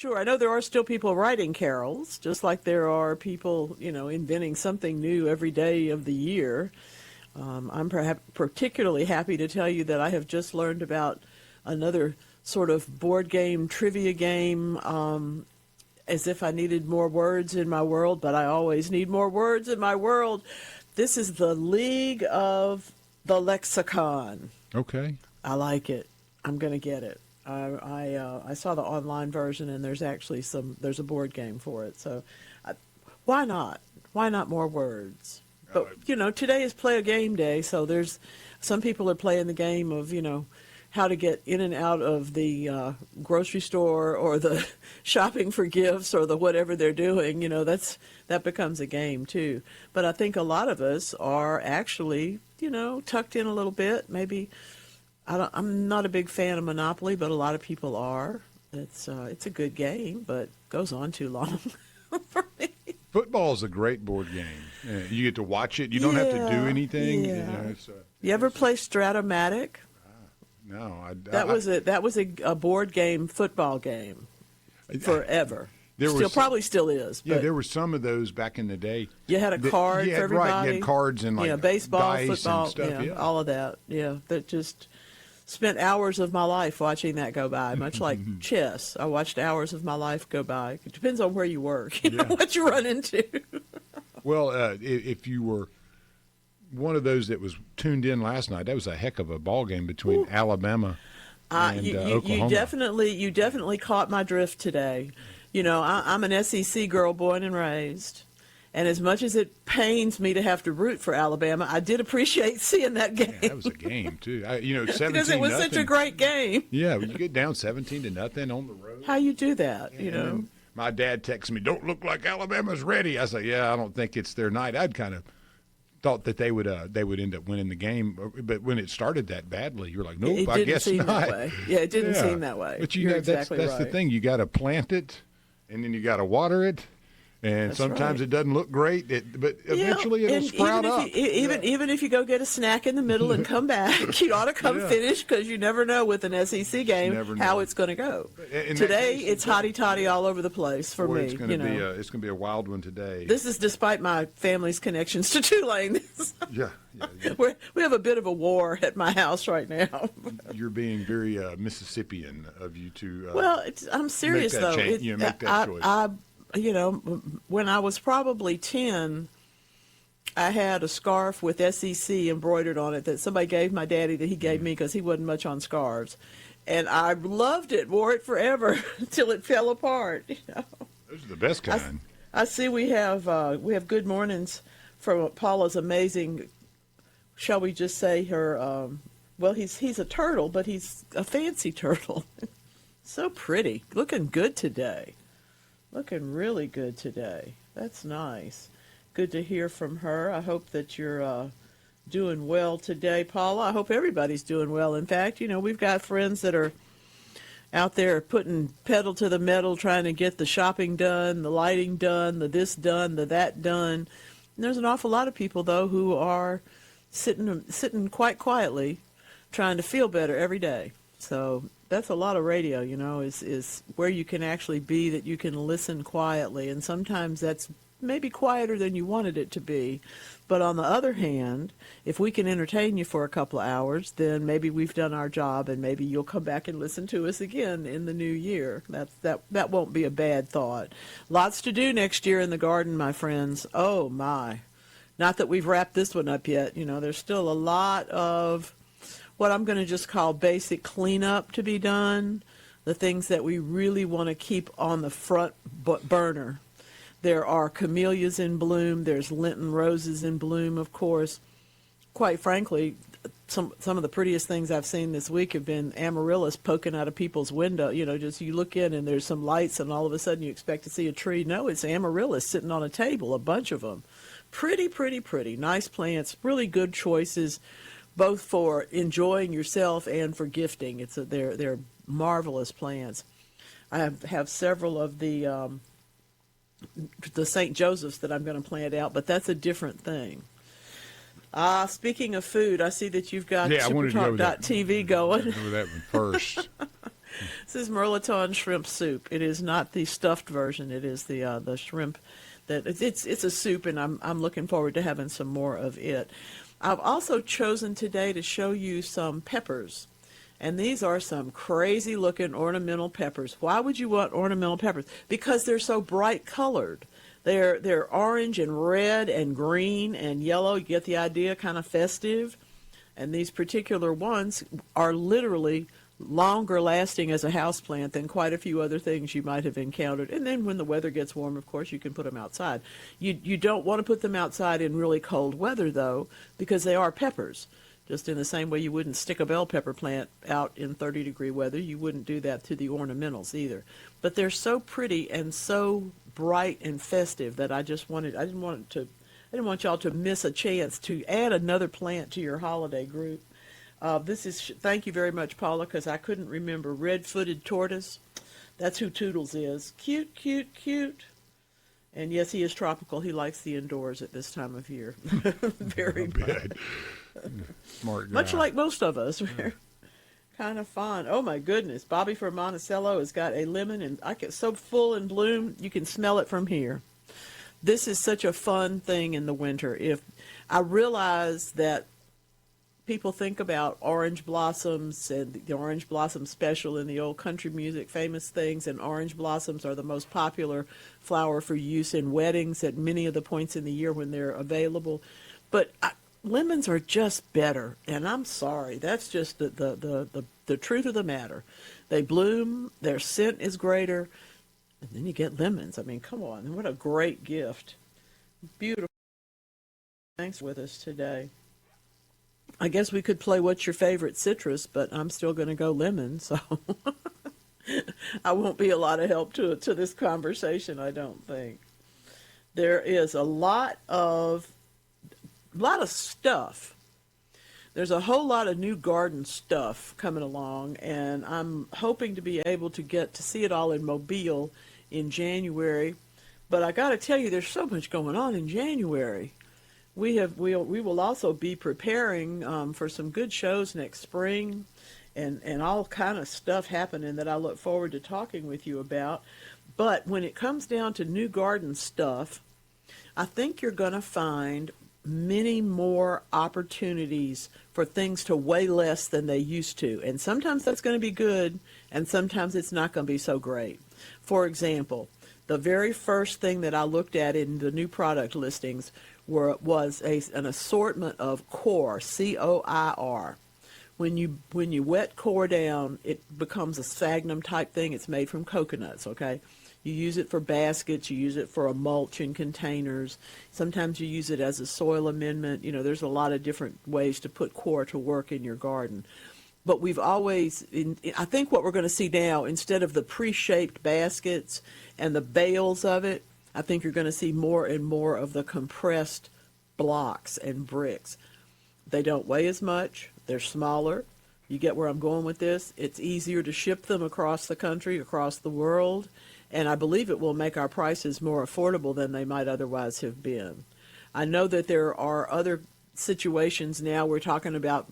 Sure. I know there are still people writing carols, just like there are people, inventing something new every day of the year. I'm perhaps particularly happy to tell you that I have just learned about another sort of board game, trivia game, as if I needed more words in my world, but I always need more words in my world. This is the League of the Lexicon. Okay. I like it. I'm going to get it. I saw the online version, and there's actually there's a board game for it. So why not? Why not more words? But, today is play a game day, so there's some people are playing the game of, how to get in and out of the grocery store or the shopping for gifts or the whatever they're doing. That becomes a game, too. But I think a lot of us are actually, tucked in a little bit, maybe. I'm not a big fan of Monopoly, but a lot of people are. It's a good game, but goes on too long for me. Football is a great board game. You get to watch it. You don't have to do anything. Yeah. You ever play Stratomatic? No. That was a board game, football game, forever. Probably still is. Yeah, there were some of those back in the day. You had a card for everybody. Right, you had cards and baseball, dice football, and stuff. All of that. Yeah, that just spent hours of my life watching that go by, much like chess. I watched hours of my life go by. It depends on where you work, what you run into. Well, if you were one of those that was tuned in last night, that was a heck of a ball game between Alabama and Oklahoma. You definitely caught my drift today. I'm an SEC girl born and raised. And as much as it pains me to have to root for Alabama, I did appreciate seeing that game. Yeah, that was a game, too. 17-0. Because it was such a great game. Yeah, when you get down 17-0 on the road. How you do that, My dad texted me, "Don't look like Alabama's ready." I said, "Yeah, I don't think it's their night." I'd kind of thought that they would end up winning the game, but when it started that badly, you're like, "Nope, I guess not." That way. Yeah, it didn't seem that way. But that's right. the thing. You got to plant it, and then you got to water it. And That's sometimes right. It doesn't look great, but eventually it'll sprout up. Even if you go get a snack in the middle and come back, you ought to come finish, because you never know with an SEC game how it's going to go. Today, it's hotty-totty all over the place for me. It's going to be a wild one today. This is despite my family's connections to Tulane. Yeah. We have a bit of a war at my house right now. You're being very Mississippian of you to I'm serious, though. Make that choice. When I was probably 10, I had a scarf with SEC embroidered on it that somebody gave my daddy that he gave me because he wasn't much on scarves. And I loved it, wore it forever until it fell apart. Those are the best kind. I see we have good mornings from Paula's amazing, shall we just say her, he's a turtle, but he's a fancy turtle. So pretty, looking good today. Looking really good today. That's nice. Good to hear from her. I hope that you're doing well today, Paula. I hope everybody's doing well. In fact, we've got friends that are out there putting pedal to the metal, trying to get the shopping done, the lighting done, the this done, the that done. And there's an awful lot of people, though, who are sitting quite quietly, trying to feel better every day. So that's a lot of radio, is where you can actually be, that you can listen quietly. And sometimes that's maybe quieter than you wanted it to be. But on the other hand, if we can entertain you for a couple of hours, then maybe we've done our job, and maybe you'll come back and listen to us again in the new year. That won't be a bad thought. Lots to do next year in the garden, my friends. Oh, my. Not that we've wrapped this one up yet. There's still a lot of what I'm going to just call basic cleanup to be done, the things that we really want to keep on the front burner. There are camellias in bloom. There's Lenten roses in bloom, of course. Quite frankly, some of the prettiest things I've seen this week have been amaryllis poking out of people's window. Just you look in and there's some lights, and all of a sudden you expect to see a tree. No, it's amaryllis sitting on a table, a bunch of them. Pretty, pretty, pretty. Nice plants, really good choices, both for enjoying yourself and for gifting. They're marvelous plants. I have several of the St. Josephs that I'm going to plant out, but that's a different thing. Speaking of food, I see that you've got SuperTalk.tv going. Go that one first. This is Merlaton shrimp soup. It is not the stuffed version. It is the shrimp that it's a soup, and I'm looking forward to having some more of it. I've also chosen today to show you some peppers. And these are some crazy looking ornamental peppers. Why would you want ornamental peppers? Because they're so bright colored. They're orange and red and green and yellow. You get the idea, kind of festive. And these particular ones are literally longer lasting as a houseplant than quite a few other things you might have encountered. And then when the weather gets warm, of course, you can put them outside. You don't want to put them outside in really cold weather, though, because they are peppers. Just in the same way you wouldn't stick a bell pepper plant out in 30-degree weather, you wouldn't do that to the ornamentals either. But they're so pretty and so bright and festive that I didn't want y'all to miss a chance to add another plant to your holiday group. Thank you very much, Paula, because I couldn't remember. Red-footed tortoise. That's who Toodles is. Cute, cute, cute. And yes, he is tropical. He likes the indoors at this time of year. Very much. Smart guy. Much like most of us. We're kind of fun. Oh my goodness. Bobby from Monticello has got a lemon, and it's so full in bloom, you can smell it from here. This is such a fun thing in the winter. If I realize that people think about orange blossoms and the orange blossom special in the old country music, famous things, and orange blossoms are the most popular flower for use in weddings at many of the points in the year when they're available. But lemons are just better, and I'm sorry. That's just the truth of the matter. They bloom, their scent is greater, and then you get lemons. I mean, come on, what a great gift. Beautiful. Thanks with us today. I guess we could play What's Your Favorite Citrus, but I'm still going to go lemon, so I won't be a lot of help to this conversation, I don't think. There is a lot of stuff. There's a whole lot of new garden stuff coming along, and I'm hoping to be able to get to see it all in Mobile in January. But I got to tell you, there's so much going on in January. We will also be preparing for some good shows next spring, and all kind of stuff happening that I look forward to talking with you about. But when it comes down to new garden stuff, I think you're going to find many more opportunities for things to weigh less than they used to. And sometimes that's going to be good, and sometimes it's not going to be so great. For example, the very first thing that I looked at in the new product listings was an assortment of coir, C-O-I-R. When you wet coir down, it becomes a sphagnum type thing. It's made from coconuts, okay? You use it for baskets, you use it for a mulch in containers. Sometimes you use it as a soil amendment. You know, there's a lot of different ways to put coir to work in your garden. But we've always, I think what we're going to see now, instead of the pre-shaped baskets and the bales of it, I think you're going to see more and more of the compressed blocks and bricks. They don't weigh as much. They're smaller. You get where I'm going with this. It's easier to ship them across the country, across the world, and I believe it will make our prices more affordable than they might otherwise have been. I know that there are other situations now. We're talking about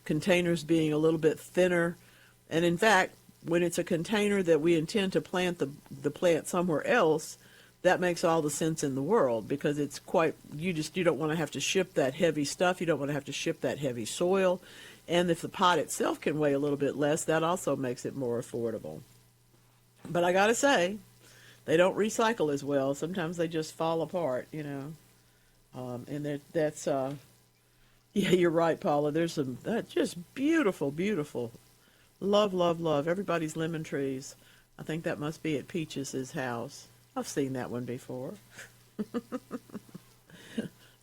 containers being a little bit thinner, and in fact, when it's a container that we intend to plant the plant somewhere else, that makes all the sense in the world, because it's you don't want to have to ship that heavy stuff. You don't want to have to ship that heavy soil. And if the pot itself can weigh a little bit less, that also makes it more affordable. But I got to say, they don't recycle as well. Sometimes they just fall apart, you know. And that's, yeah, you're right, Paula. There's some, that's just beautiful, beautiful. Love, love, love. Everybody's lemon trees. I think that must be at Peach's house. I've seen that one before.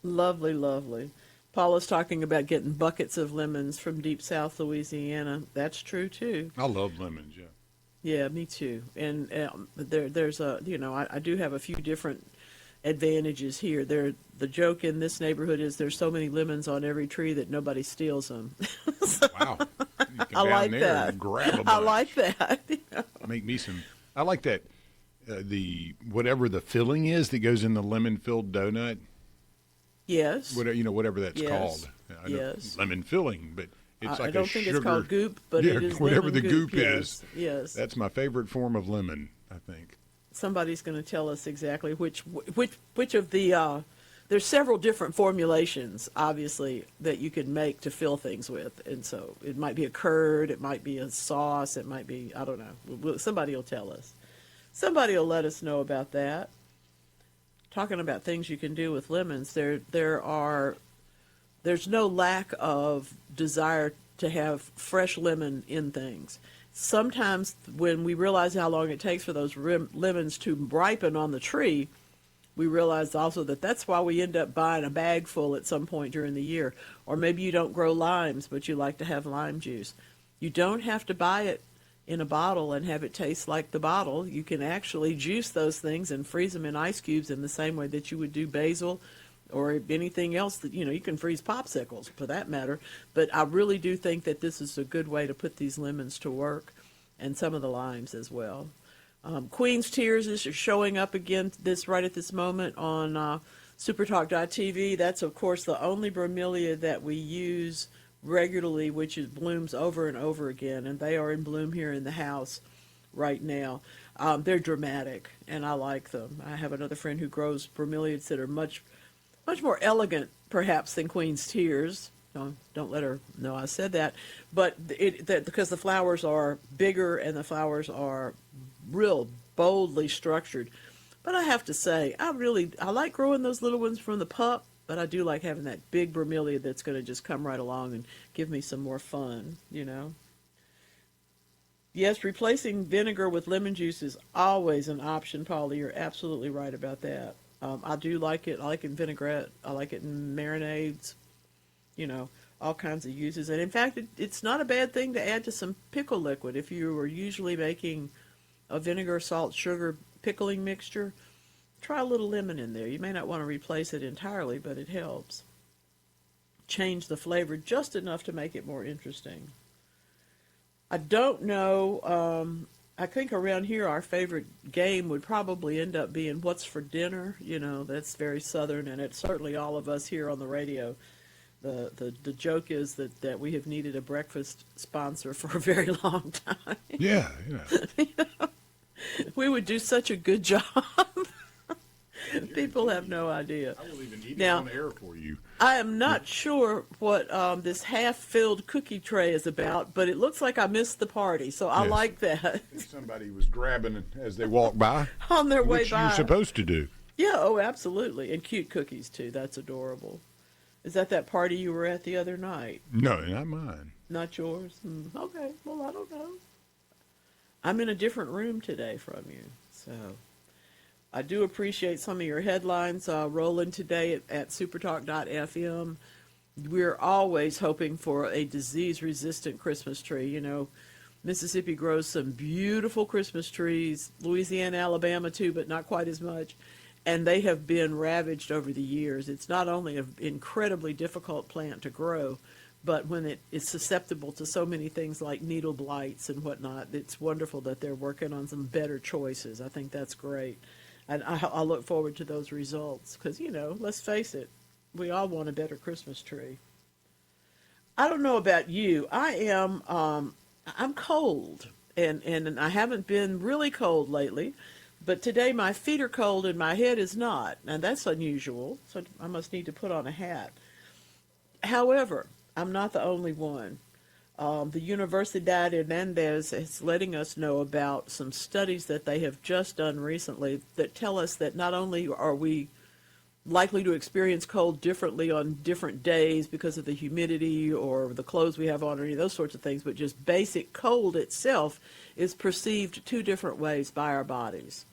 Lovely, lovely. Paula's talking about getting buckets of lemons from deep South Louisiana. That's true, too. I love lemons, yeah. Yeah, me too. And there's I do have a few different advantages here. The joke in this neighborhood is there's so many lemons on every tree that nobody steals them. Wow. You can I down like there that. And grab a bunch. I like that. You know? Make me some. I like that. Whatever the filling is that goes in the lemon-filled donut. Yes. Whatever that's yes. called. Yes. Lemon filling, but It's I like don't think it's called goop, but yeah, it is whatever lemon the goop yes, is. Yes. That's my favorite form of lemon, I think. Somebody's going to tell us exactly which of the there's several different formulations, obviously, that you can make to fill things with. And so it might be a curd, it might be a sauce, it might be, I don't know. Somebody will tell us. Somebody will let us know about that. Talking about things you can do with lemons, there's no lack of desire to have fresh lemon in things. Sometimes when we realize how long it takes for those lemons to ripen on the tree, we realize also that that's why we end up buying a bag full at some point during the year. Or maybe you don't grow limes, but you like to have lime juice. You don't have to buy it in a bottle and have it taste like the bottle. You can actually juice those things and freeze them in ice cubes in the same way that you would do basil or anything else that, you can freeze popsicles for that matter. But I really do think that this is a good way to put these lemons to work, and some of the limes as well. Queen's Tears is showing up again right at this moment on SuperTalk.tv. That's, of course, the only bromelia that we use regularly, which blooms over and over again, and they are in bloom here in the house right now. They're dramatic, and I like them. I have another friend who grows bromeliads that are much more elegant, perhaps, than Queen's Tears. Don't let her know I said that. But because the flowers are bigger and the flowers are real boldly structured. But I have to say, I like growing those little ones from the pup, but I do like having that big bromelia that's going to just come right along and give me some more fun, Yes, replacing vinegar with lemon juice is always an option, Paula. You're absolutely right about that. I do like it. I like it in vinaigrette. I like it in marinades, all kinds of uses. And in fact, it's not a bad thing to add to some pickle liquid. If you were usually making a vinegar, salt, sugar pickling mixture, try a little lemon in there. You may not want to replace it entirely, but it helps. Change the flavor just enough to make it more interesting. I don't know. I think around here our favorite game would probably end up being What's for Dinner. That's very Southern, and it's certainly all of us here on the radio. The joke is that we have needed a breakfast sponsor for a very long time. Yeah. We would do such a good job. People have no idea. I will even eat Now, it on air for you. I am not sure what this half-filled cookie tray is about, but it looks like I missed the party, so I like that. I think somebody was grabbing it as they walked by. On their way which by. you're supposed to do. Yeah, oh, absolutely. And cute cookies, too. That's adorable. Is that party you were at the other night? No, not mine. Not yours? Okay, well, I don't know. I'm in a different room today from you, so I do appreciate some of your headlines rolling today at supertalk.fm. We're always hoping for a disease-resistant Christmas tree. Mississippi grows some beautiful Christmas trees, Louisiana, Alabama too, but not quite as much. And they have been ravaged over the years. It's not only an incredibly difficult plant to grow, but when it is susceptible to so many things like needle blights and whatnot, it's wonderful that they're working on some better choices. I think that's great. And I look forward to those results because, let's face it, we all want a better Christmas tree. I don't know about you. I'm cold, and I haven't been really cold lately. But today my feet are cold and my head is not, and that's unusual, so I must need to put on a hat. However, I'm not the only one. The Universidad Hernandez is letting us know about some studies that they have just done recently that tell us that not only are we likely to experience cold differently on different days because of the humidity or the clothes we have on or any of those sorts of things, but just basic cold itself is perceived two different ways by our bodies.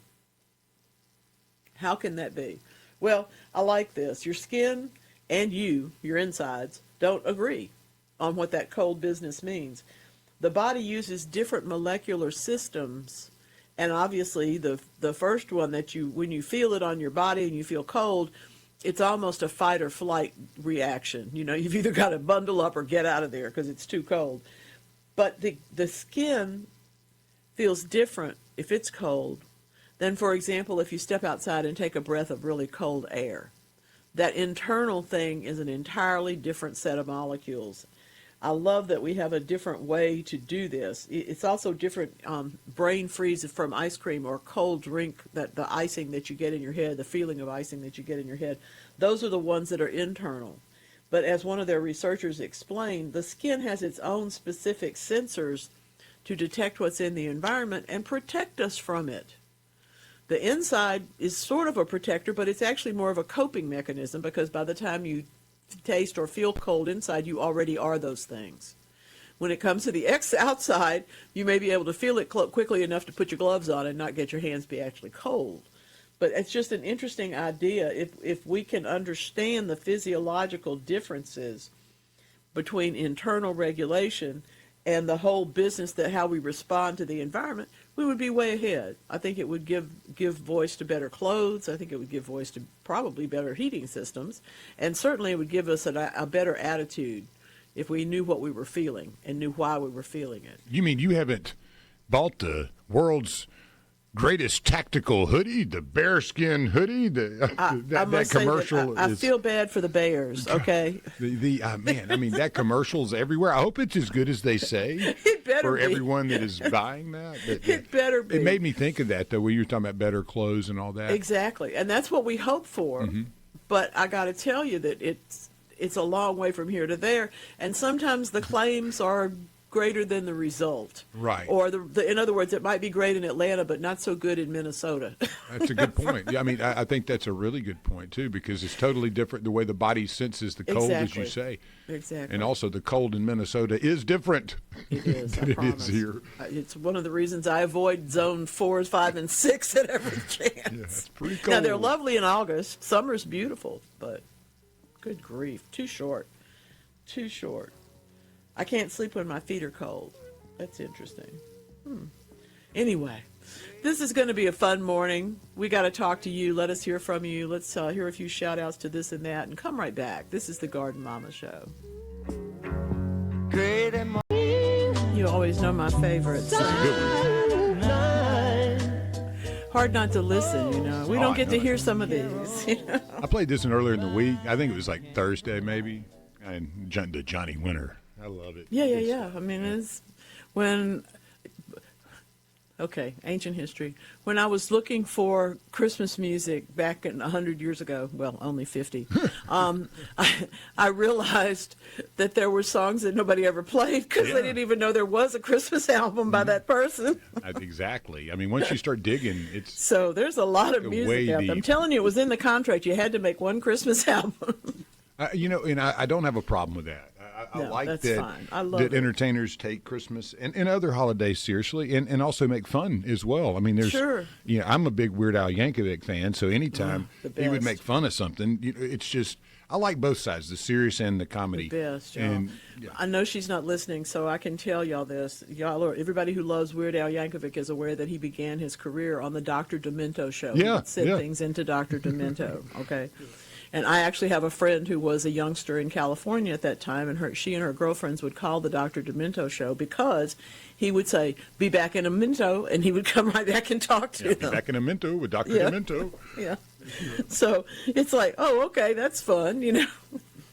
How can that be? Well, I like this. Your skin and your insides, don't agree on what that cold business means. The body uses different molecular systems, and obviously the first one that when you feel it on your body and you feel cold, it's almost a fight or flight reaction. You've either got to bundle up or get out of there because it's too cold. But the skin feels different if it's cold than, for example, if you step outside and take a breath of really cold air. That internal thing is an entirely different set of molecules. I love that we have a different way to do this. It's also different. Brain freeze from ice cream or cold drink, that the icing that you get in your head, the feeling of icing that you get in your head, those are the ones that are internal. But as one of their researchers explained, the skin has its own specific sensors to detect what's in the environment and protect us from it. The inside is sort of a protector, but it's actually more of a coping mechanism, because by the time you taste or feel cold inside, you already are those things. When it comes to the outside, you may be able to feel it quickly enough to put your gloves on and not get your hands be actually cold. But it's just an interesting idea. If we can understand the physiological differences between internal regulation and the whole business, that how we respond to the environment, we would be way ahead. I think it would give voice to better clothes. I think it would give voice to probably better heating systems. And certainly it would give us a better attitude if we knew what we were feeling and knew why we were feeling it. You mean you haven't bought the world's greatest tactical hoodie, the bearskin hoodie? That commercial. I feel bad for the bears. Okay. Man, I mean, that commercial's everywhere. I hope it's as good as they say. It better for be. Everyone that is buying that. It better be. It made me think of that, though, when you were talking about better clothes and all that. Exactly, and that's what we hope for. Mm-hmm. But I got to tell you that it's a long way from here to there, and sometimes the claims are greater than the result. Right. Or in other words, it might be great in Atlanta, but not so good in Minnesota. That's a good point. Yeah, I mean, I think that's a really good point, too, because it's totally different the way the body senses the cold, exactly. as you say. Exactly. And also the cold in Minnesota is different it is, than it is here. It's one of the reasons I avoid zone 4, 5, and 6 at every chance. Yeah, it's pretty cold. Now, they're lovely in August. Summer's beautiful, but good grief, too short. Too short. I can't sleep when my feet are cold. That's interesting. Anyway, this is going to be a fun morning. We got to talk to you. Let us hear from you. Let's hear a few shout outs to this and that, and come right back. This is the Garden Mama Show. You always know my favorites. Hard not to listen, you know. We don't get to hear some of these. You know? I played this one earlier in the week. I think it was like Thursday, maybe. And the Johnny Winter. I love it. Yeah. I mean, ancient history. When I was looking for Christmas music back 100 years ago, well, only 50, I realized that there were songs that nobody ever played because they didn't even know there was a Christmas album by that person. Exactly. I mean, once you start digging, it's so there's a lot of music out there. I'm telling you, it was in the contract. You had to make one Christmas album. And I don't have a problem with that. I like that entertainers take Christmas and other holidays seriously and also make fun as well. I mean, I'm a big Weird Al Yankovic fan, so anytime he would make fun of something, it's just, I like both sides, the serious and the comedy. The best, y'all. And, I know she's not listening, so I can tell y'all this. Everybody who loves Weird Al Yankovic is aware that he began his career on the Dr. Demento show. He would send things into Dr. Demento, okay? And I actually have a friend who was a youngster in California at that time, and she and her girlfriends would call the Dr. Demento show because he would say, "Be back in a minto," and he would come right back and talk to them. Be back in a minto with Dr. Demento. Yeah. So it's like, oh, okay, that's fun, you know.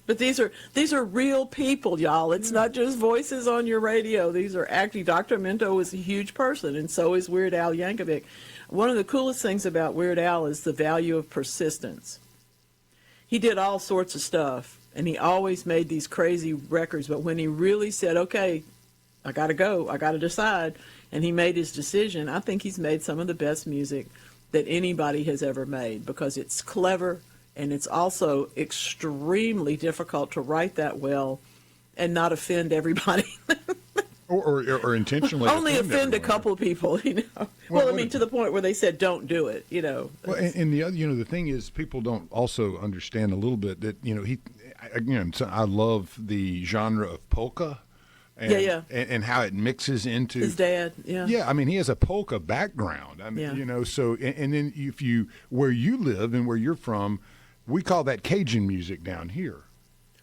But these are real people, y'all. It's not just voices on your radio. These are actually, Dr. Demento is a huge person, and so is Weird Al Yankovic. One of the coolest things about Weird Al is the value of persistence. He did all sorts of stuff, and he always made these crazy records. But when he really said, okay, I got to go, I got to decide, and he made his decision, I think he's made some of the best music that anybody has ever made because it's clever, and it's also extremely difficult to write that well and not offend everybody. Or intentionally only offend a couple of people, you know. Well, I mean, to the point where they said, "Don't do it," you know. Well, and the other, the thing is, people don't also understand a little bit that I love the genre of polka. And how it mixes into his dad. I mean, he has a polka background. I mean, so and then where you live and where you're from, we call that Cajun music down here.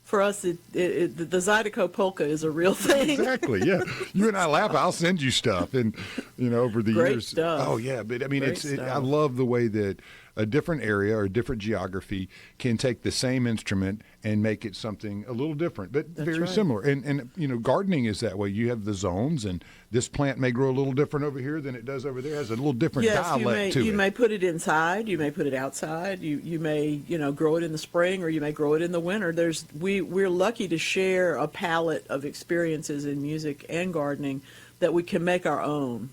For us, the Zydeco polka is a real thing. Exactly, yeah. You and I laugh. I'll send you stuff, and over the Great years. Stuff. Oh yeah, but I mean, I love the way that a different area or a different geography can take the same instrument and make it something a little different, but very similar. And gardening is that way. You have the zones, and this plant may grow a little different over here than it does over there. It has a little different dialect to it. You may put it inside. You may put it outside. You may grow it in the spring, or you may grow it in the winter. We're lucky to share a palette of experiences in music and gardening that we can make our own.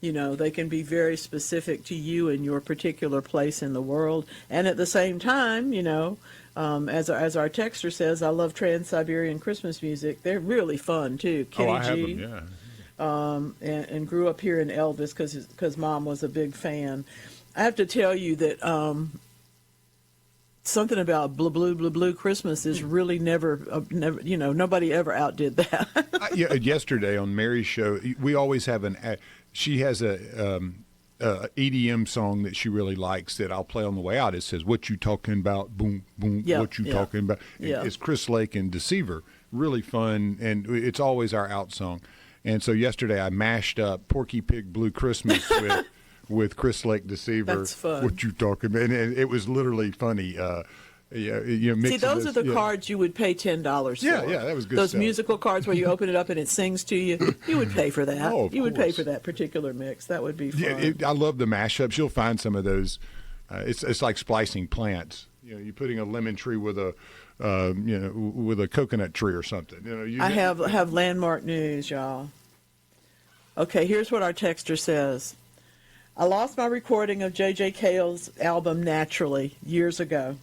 They can be very specific to you and your particular place in the world. And at the same time, as our texter says, I love Trans-Siberian Christmas music. They're really fun, too. Kenny I have G. them, yeah. And grew up here in Elvis because Mom was a big fan. I have to tell you that something about Blue, Blue, Blue, Blue Christmas is really never, nobody ever outdid that. Yesterday on Mary's show, we always have she has a EDM song that she really likes that I'll play on the way out. It says, "What you talking about? Boom, boom. What you talking about?" It's Chris Lake and Deceiver. Really fun, and it's always our out song. And so yesterday I mashed up Porky Pig Blue Christmas with Chris Lake Deceiver. That's fun. What you talking about? And it was literally funny. See, those are the cards you would pay $10 for. Yeah, that was good Those stuff. Musical cards where you open it up and it sings to you. You would pay for that. Oh, of you would pay course. for that particular mix. That would be fun. Yeah, I love the mashups. You'll find some of those. It's like splicing plants. You're putting a lemon tree with a with a coconut tree or something. I have landmark news, y'all. Okay, here's what our texter says. I lost my recording of J.J. Cale's album Naturally years ago.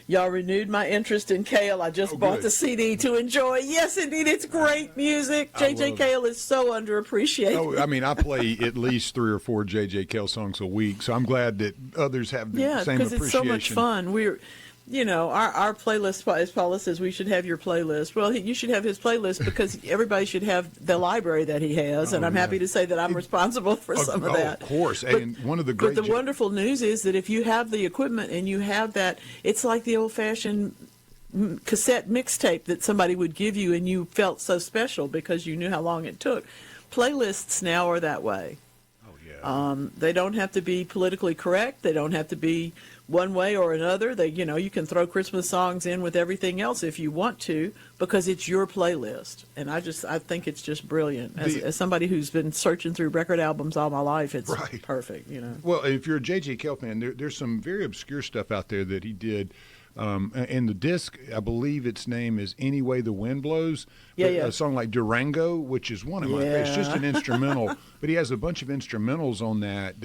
Y'all renewed my interest in Cale. I just bought the CD to enjoy. Yes, indeed, it's great music. J.J. Cale is so underappreciated. Oh, I mean, I play at least 3 or 4 J.J. Cale songs a week, so I'm glad that others have the same appreciation. Yeah, because it's so much fun. Our playlist, as Paula says, we should have your playlist. Well, you should have his playlist because everybody should have the library that he has, and I'm happy to say that I'm responsible for some of that. Of course, and one of the great... But the wonderful news is that if you have the equipment and you have that, it's like the old-fashioned cassette mixtape that somebody would give you, and you felt so special because you knew how long it took. Playlists now are that way. Oh, yeah. They don't have to be politically correct. They don't have to be one way or another. You can throw Christmas songs in with everything else if you want to, because it's your playlist. And I think it's just brilliant. As somebody who's been searching through record albums all my life, it's perfect. Well, if you're a J.J. Cale fan, there's some very obscure stuff out there that he did. And the disc, I believe its name is "Any Way the Wind Blows." A song like Durango, which is one of my favorites. It's just an instrumental, but he has a bunch of instrumentals on that.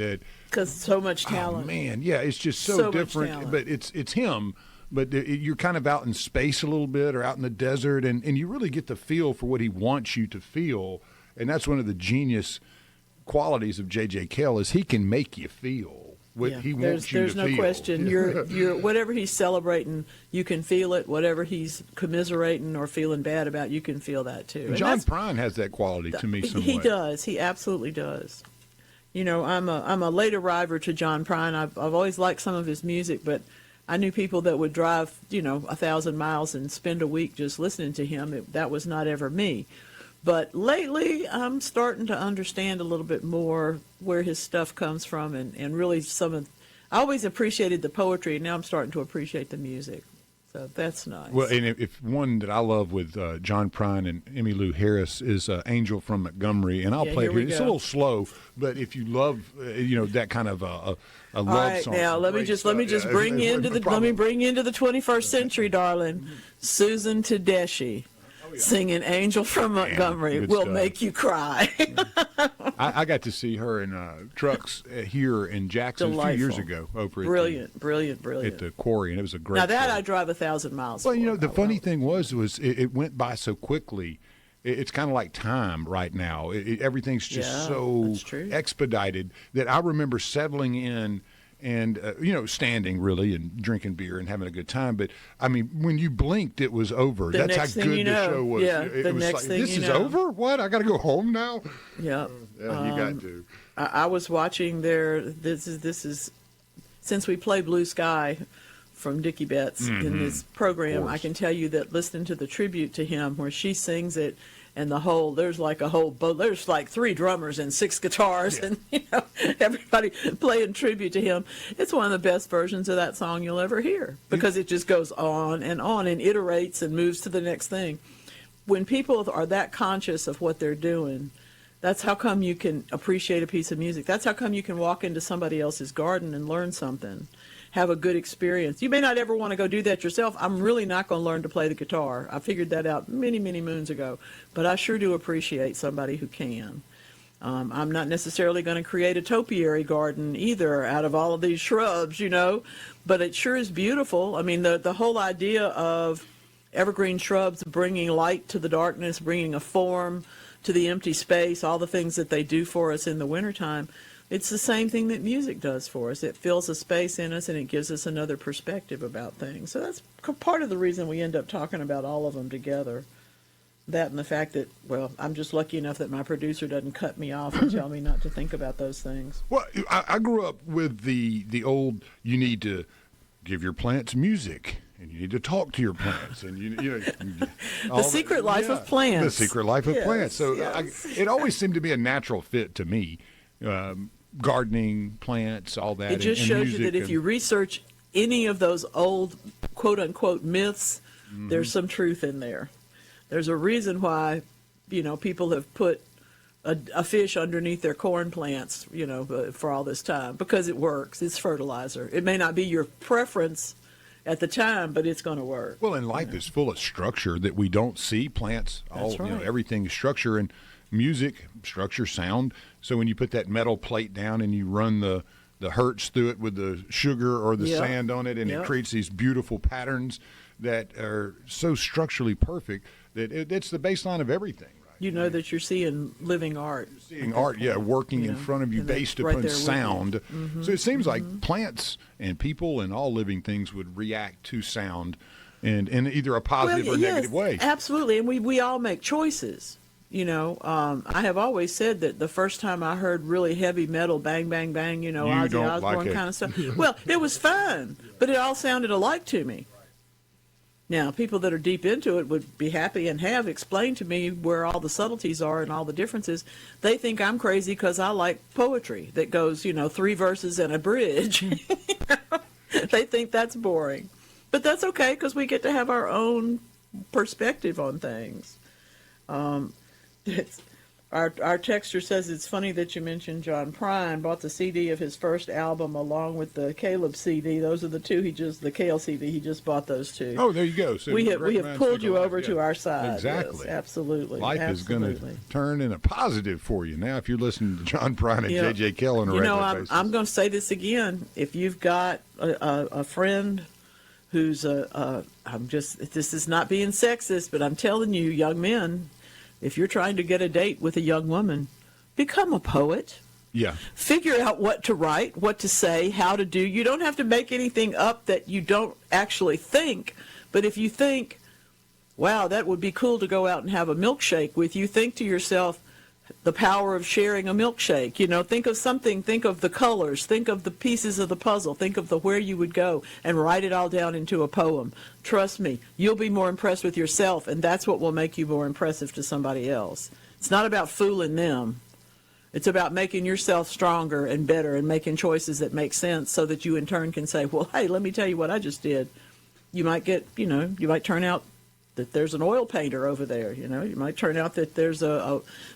Because so much talent. Oh, man, yeah, it's just so different. But it's him. But you're kind of out in space a little bit, or out in the desert, and you really get the feel for what he wants you to feel. And that's one of the genius qualities of J.J. Cale is he can make you feel what he wants you to feel. There's no question. You're whatever he's celebrating, you can feel it. Whatever he's commiserating or feeling bad about, you can feel that too. And John Prine has that quality to me somewhat. He does. He absolutely does. I'm a late arriver to John Prine. I've always liked some of his music, but I knew people that would drive 1,000 miles and spend a week just listening to him. That was not ever me. But lately, I'm starting to understand a little bit more where his stuff comes from, and really I always appreciated the poetry, and now I'm starting to appreciate the music. So that's nice. Well, and if one that I love with John Prine and Emmylou Harris is "Angel from Montgomery," and I'll play it here. It's a little slow, but if you love that kind of a love song. Now let me just bring you into the 21st century, darling. Susan Tedeschi. Singing "Angel from Montgomery" will make you cry. I got to see her in trucks here in Jackson a few years ago. Over at brilliant. At the quarry, and it was a great. Now that show. I drive 1,000 miles. Well, the funny thing was it went by so quickly. It's kind of like time right now. Everything's just so expedited that I remember settling in. And, standing really and drinking beer and having a good time. But, I mean, when you blinked, it was over. That's how good the show was. Yeah, it was like, this is over? What? I got to go home now? Yeah. Yeah, you got to. I was watching this is, since we play Blue Sky from Dickie Betts in this program, I can tell you that listening to the tribute to him where she sings it, and there's like there's like 3 drummers and 6 guitars, Yeah. and everybody playing tribute to him. It's one of the best versions of that song you'll ever hear, because it just goes on and iterates and moves to the next thing. When people are that conscious of what they're doing, that's how come you can appreciate a piece of music. That's how come you can walk into somebody else's garden and learn something, have a good experience. You may not ever want to go do that yourself. I'm really not going to learn to play the guitar. I figured that out many, many moons ago. But I sure do appreciate somebody who can. I'm not necessarily going to create a topiary garden either out of all of these shrubs, but it sure is beautiful. I mean, the whole idea of evergreen shrubs bringing light to the darkness, bringing a form to the empty space, all the things that they do for us in the wintertime, it's the same thing that music does for us. It fills a space in us, and it gives us another perspective about things. So that's part of the reason we end up talking about all of them together. That and the fact that, well, I'm just lucky enough that my producer doesn't cut me off and tell me not to think about those things. Well, I grew up with the old, you need to give your plants music. And you need to talk to your plants, and The Secret Life of Plants. The Secret Life of Plants. So yes. it always seemed to be a natural fit to me. Gardening, plants, all that. It just shows you that if you research any of those old quote unquote myths, there's some truth in there. There's a reason why, people have put a fish underneath their corn plants, for all this time, because it works. It's fertilizer. It may not be your preference at the time, but it's going to work. Well, and life is full of structure that we don't see. Plants, That's right. Everything is structure, and music, structure, sound. So when you put that metal plate down and you run the hertz through it with the sugar or the sand on it, and it creates these beautiful patterns that are so structurally perfect that it's the baseline of everything. That you're seeing living art. Seeing art, working in front of you based right upon there sound. Mm-hmm. So it seems like plants and people and all living things would react to sound in either a positive or negative way. Absolutely, and we all make choices. I have always said that the first time I heard really heavy metal, bang, bang, bang, Ozzy Osbourne kind of stuff. Well, it was fun, but it all sounded alike to me. Now, people that are deep into it would be happy and have explained to me where all the subtleties are and all the differences. They think I'm crazy because I like poetry that goes, 3 verses and a bridge. They think that's boring. But that's okay, because we get to have our own perspective on things. Our texter says it's funny that you mentioned John Prine bought the CD of his first album along with the Caleb CD. Those are the two the Cale CD. He just bought those two. Oh, there you go. So we have pulled you over to our side. Exactly. Yes, absolutely. Life is going to turn in a positive for you now if you're listening to John Prine and J.J. Cale on a regular basis. I'm going to say this again. If you've got a friend who's this is not being sexist, but I'm telling you, young men, if you're trying to get a date with a young woman, become a poet. Yeah. Figure out what to write, what to say, how to do. You don't have to make anything up that you don't actually think. But if you think, wow, that would be cool to go out and have a milkshake with you, think to yourself, the power of sharing a milkshake. Think of something, think of the colors, think of the pieces of the puzzle, think of where you would go, and write it all down into a poem. Trust me, you'll be more impressed with yourself, and that's what will make you more impressive to somebody else. It's not about fooling them. It's about making yourself stronger and better and making choices that make sense so that you in turn can say, well, hey, let me tell you what I just did. You might you might turn out that there's an oil painter over there. You might turn out that there's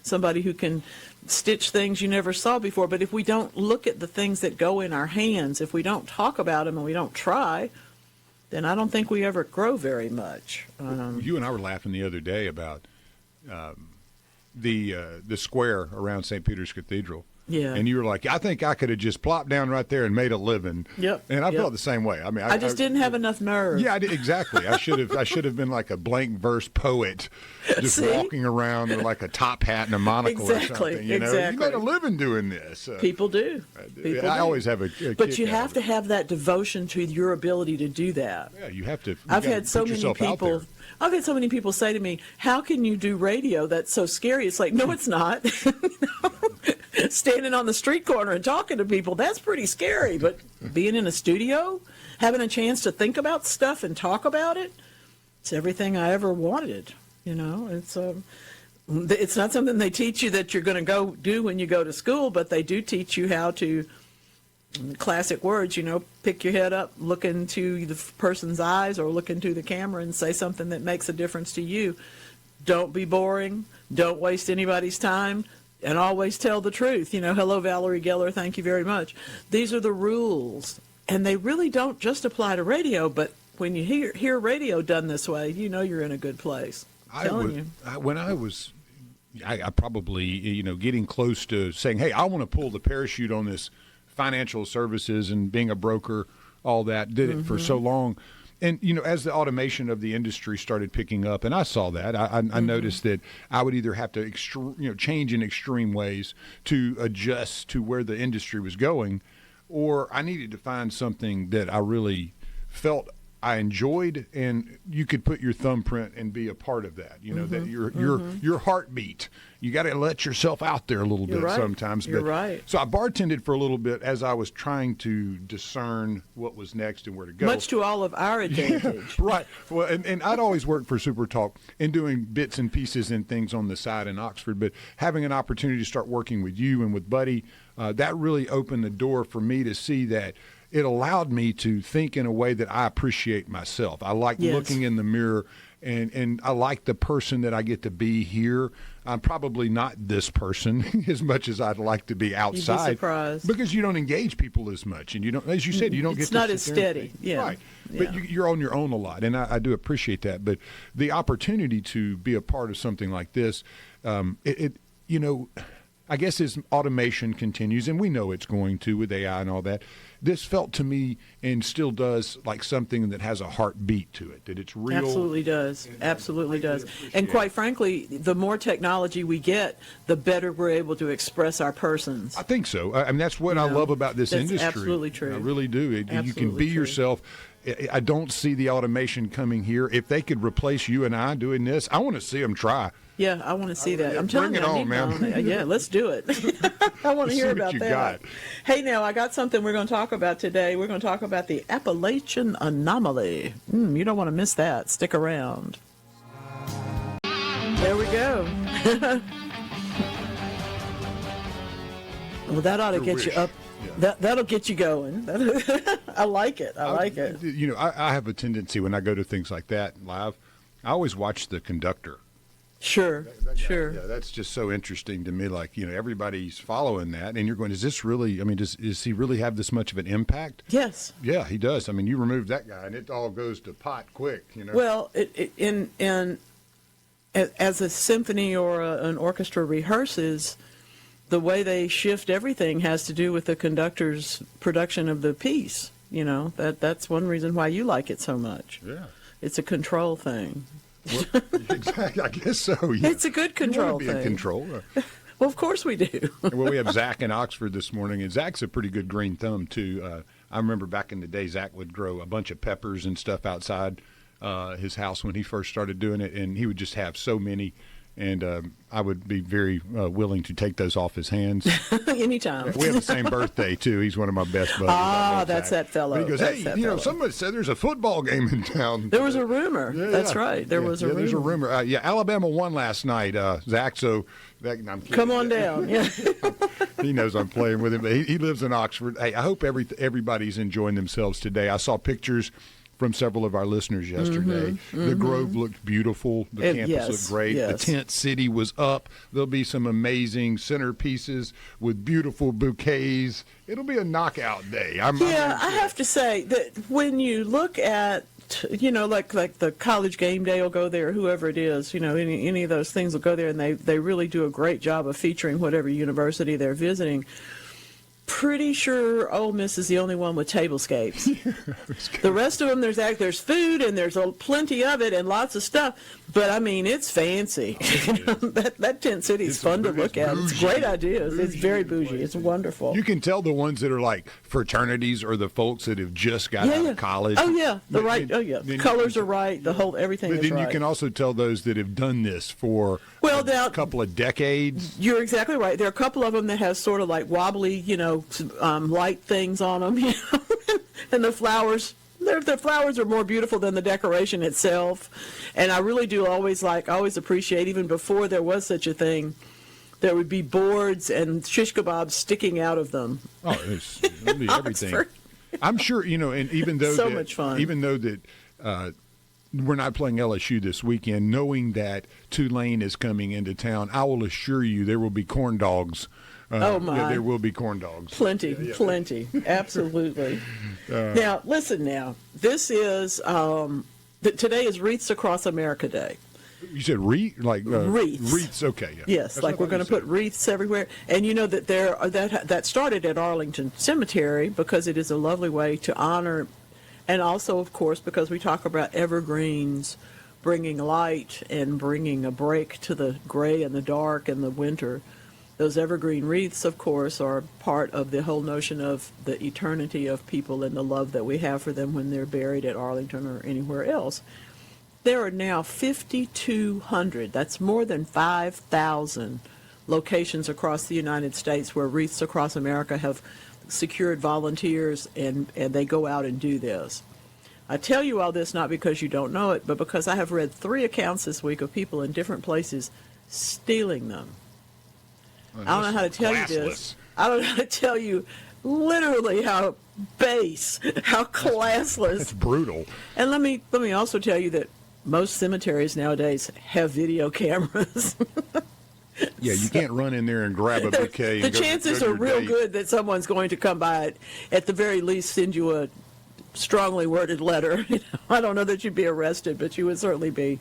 somebody who can stitch things you never saw before. But if we don't look at the things that go in our hands, if we don't talk about them and we don't try, then I don't think we ever grow very much. You and I were laughing the other day about the square around St. Peter's Cathedral. Yeah. And you were like, I think I could have just plopped down right there and made a living. Yep. And I felt the same way. I mean, I just didn't have enough nerve. Yeah, exactly. I should have been like a blank verse poet, just walking around with like a top hat and a monocle or something. You made a living doing this. People do. I always have a but you have to have that devotion to your ability to do that. Yeah, you have to. I've had so many people say to me, how can you do radio? That's so scary. It's like, no, it's not. Standing on the street corner and talking to people, that's pretty scary. But being in a studio, having a chance to think about stuff and talk about it, it's everything I ever wanted. It's It's not something they teach you that you're going to go do when you go to school, but they do teach you how to, classic words, pick your head up, look into the person's eyes or look into the camera and say something that makes a difference to you. Don't be boring. Don't waste anybody's time. And always tell the truth. Hello, Valerie Geller, thank you very much. These are the rules. And they really don't just apply to radio, but when you hear radio done this way, you're in a good place. When I probably, getting close to saying, hey, I want to pull the parachute on this financial services and being a broker, all that, did it for so long. And, as the automation of the industry started picking up, and I saw that, I noticed that I would either have to, change in extreme ways to adjust to where the industry was going, or I needed to find something that I really felt I enjoyed, and you could put your thumbprint and be a part of that. That your heartbeat. You got to let yourself out there a little bit sometimes. You're right. So I bartended for a little bit as I was trying to discern what was next and where to go. Much to all of our advantage. Yeah, right. Well, and I'd always worked for SuperTalk and doing bits and pieces and things on the side in Oxford, but having an opportunity to start working with you and with Buddy, that really opened the door for me to see that it allowed me to think in a way that I appreciate myself. I like looking in the mirror, and I like the person that I get to be here. I'm probably not this person as much as I'd like to be outside. You'd be surprised. Because you don't engage people as much, and you don't, as you said, you don't get to. It's not as steady. Yeah. Right. Yeah. But you're on your own a lot, and I do appreciate that. But the opportunity to be a part of something like this, I guess as automation continues, and we know it's going to with AI and all that, this felt to me and still does like something that has a heartbeat to it, that it's real. Absolutely does. Absolutely does. And quite frankly, the more technology we get, the better we're able to express our persons. I think so. I mean, that's what I love about this industry. That's absolutely true. I really do. You can be yourself. I don't see the automation coming here. If they could replace you and I doing this, I want to see them try. Yeah, I want to see that. I'm telling you, bring it on, man. Yeah, let's do it. I want to hear about that. Got. Hey, now I got something we're going to talk about today. We're going to talk about the Appalachian anomaly. You don't want to miss that. Stick around. There we go. Well, that ought to get you up. Yeah. That'll get you going. I like it. I like it. I have a tendency when I go to things like that live, I always watch the conductor. Sure, sure. Yeah, that's just so interesting to me. Like, everybody's following that, and you're going, is this really, does he really have this much of an impact? Yes. Yeah, he does. You remove that guy, and it all goes to pot quick, Well, as a symphony or an orchestra rehearses, the way they shift everything has to do with the conductor's production of the piece. That's one reason why you like it so much. Yeah. It's a control thing. Well, exactly. I guess so. Yeah. It's a good control thing. Be in control. Well, of course we do. Well, we have Zach in Oxford this morning, and Zach's a pretty good green thumb too. I remember back in the day, Zach would grow a bunch of peppers and stuff outside his house when he first started doing it, and he would just have so many. And I would be very willing to take those off his hands. Anytime. We have the same birthday, too. He's one of my best buddies. That's that fellow. But he goes, hey, somebody said there's a football game in town. There was a rumor. Yeah, that's right. There was a rumor. There's a rumor. Alabama won last night, Zach, so I'm kidding. Come on down. Yeah. He knows I'm playing with him. But he lives in Oxford. Hey, I hope everybody's enjoying themselves today. I saw pictures from several of our listeners yesterday. The Grove looked beautiful. The campus looked great. Yes. The tent city was up. There'll be some amazing centerpieces with beautiful bouquets. It'll be a knockout day. I have to say that when you look at, like the college game day will go there, whoever it is, any of those things will go there, and they really do a great job of featuring whatever university they're visiting. Pretty sure Ole Miss is the only one with tablescapes. The rest of them, there's food and there's plenty of it and lots of stuff. But it's fancy. That tent city is fun to look at. It's great ideas. It's very bougie. It's wonderful. You can tell the ones that are like fraternities or the folks that have just got out of college. Oh yeah, the colors are right. Everything is right. But then you can also tell those that have done this for a couple of decades. You're exactly right. There are a couple of them that have sort of like wobbly, light things on them, and the flowers The flowers are more beautiful than the decoration itself. And I really do always appreciate, even before there was such a thing, there would be boards and shish kebabs sticking out of them. Oh, it'll be everything. I'm sure, and even though so much fun. Even though that we're not playing LSU this weekend, knowing that Tulane is coming into town, I will assure you there will be corn dogs. Oh, my. There will be corn dogs. Plenty. Absolutely. Now, listen now. This is, today is Wreaths Across America Day. You said wreaths? Wreaths. Wreaths, okay. Yeah. Yes, That's like we're going to put wreaths everywhere. And you know that that started at Arlington Cemetery because it is a lovely way to honor, and also, of course, because we talk about evergreens bringing light and bringing a break to the gray and the dark and the winter. Those evergreen wreaths, of course, are part of the whole notion of the eternity of people and the love that we have for them when they're buried at Arlington or anywhere else. There are now 5,200, that's more than 5,000 locations across the United States where Wreaths Across America have secured volunteers and they go out and do this. I tell you all this not because you don't know it, but because I have read 3 accounts this week of people in different places stealing them. I don't know how to tell you this. I don't know how to tell you literally how base, how classless. It's brutal. And let me also tell you that most cemeteries nowadays have video cameras. Yeah, you can't run in there and grab a bouquet. The chances are real good that someone's going to come by at the very least send you a strongly worded letter. I don't know that you'd be arrested, but you would certainly be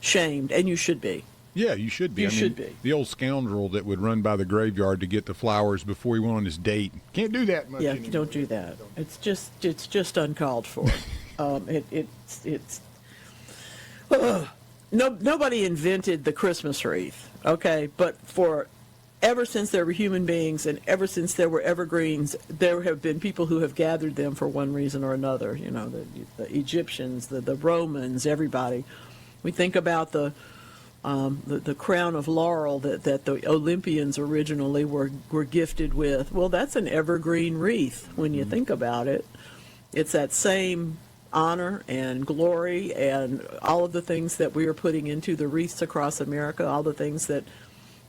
shamed, and you should be. Yeah, you should be. You should be. The old scoundrel that would run by the graveyard to get the flowers before he went on his date. Can't do that much anymore. Don't do that. It's just uncalled for. Nobody invented the Christmas wreath, okay? But ever since there were human beings and ever since there were evergreens, there have been people who have gathered them for one reason or another. The Egyptians, the Romans, everybody. We think about the crown of laurel that the Olympians originally were gifted with. Well, that's an evergreen wreath when you think about it. It's that same honor and glory and all of the things that we are putting into the Wreaths Across America, all the things that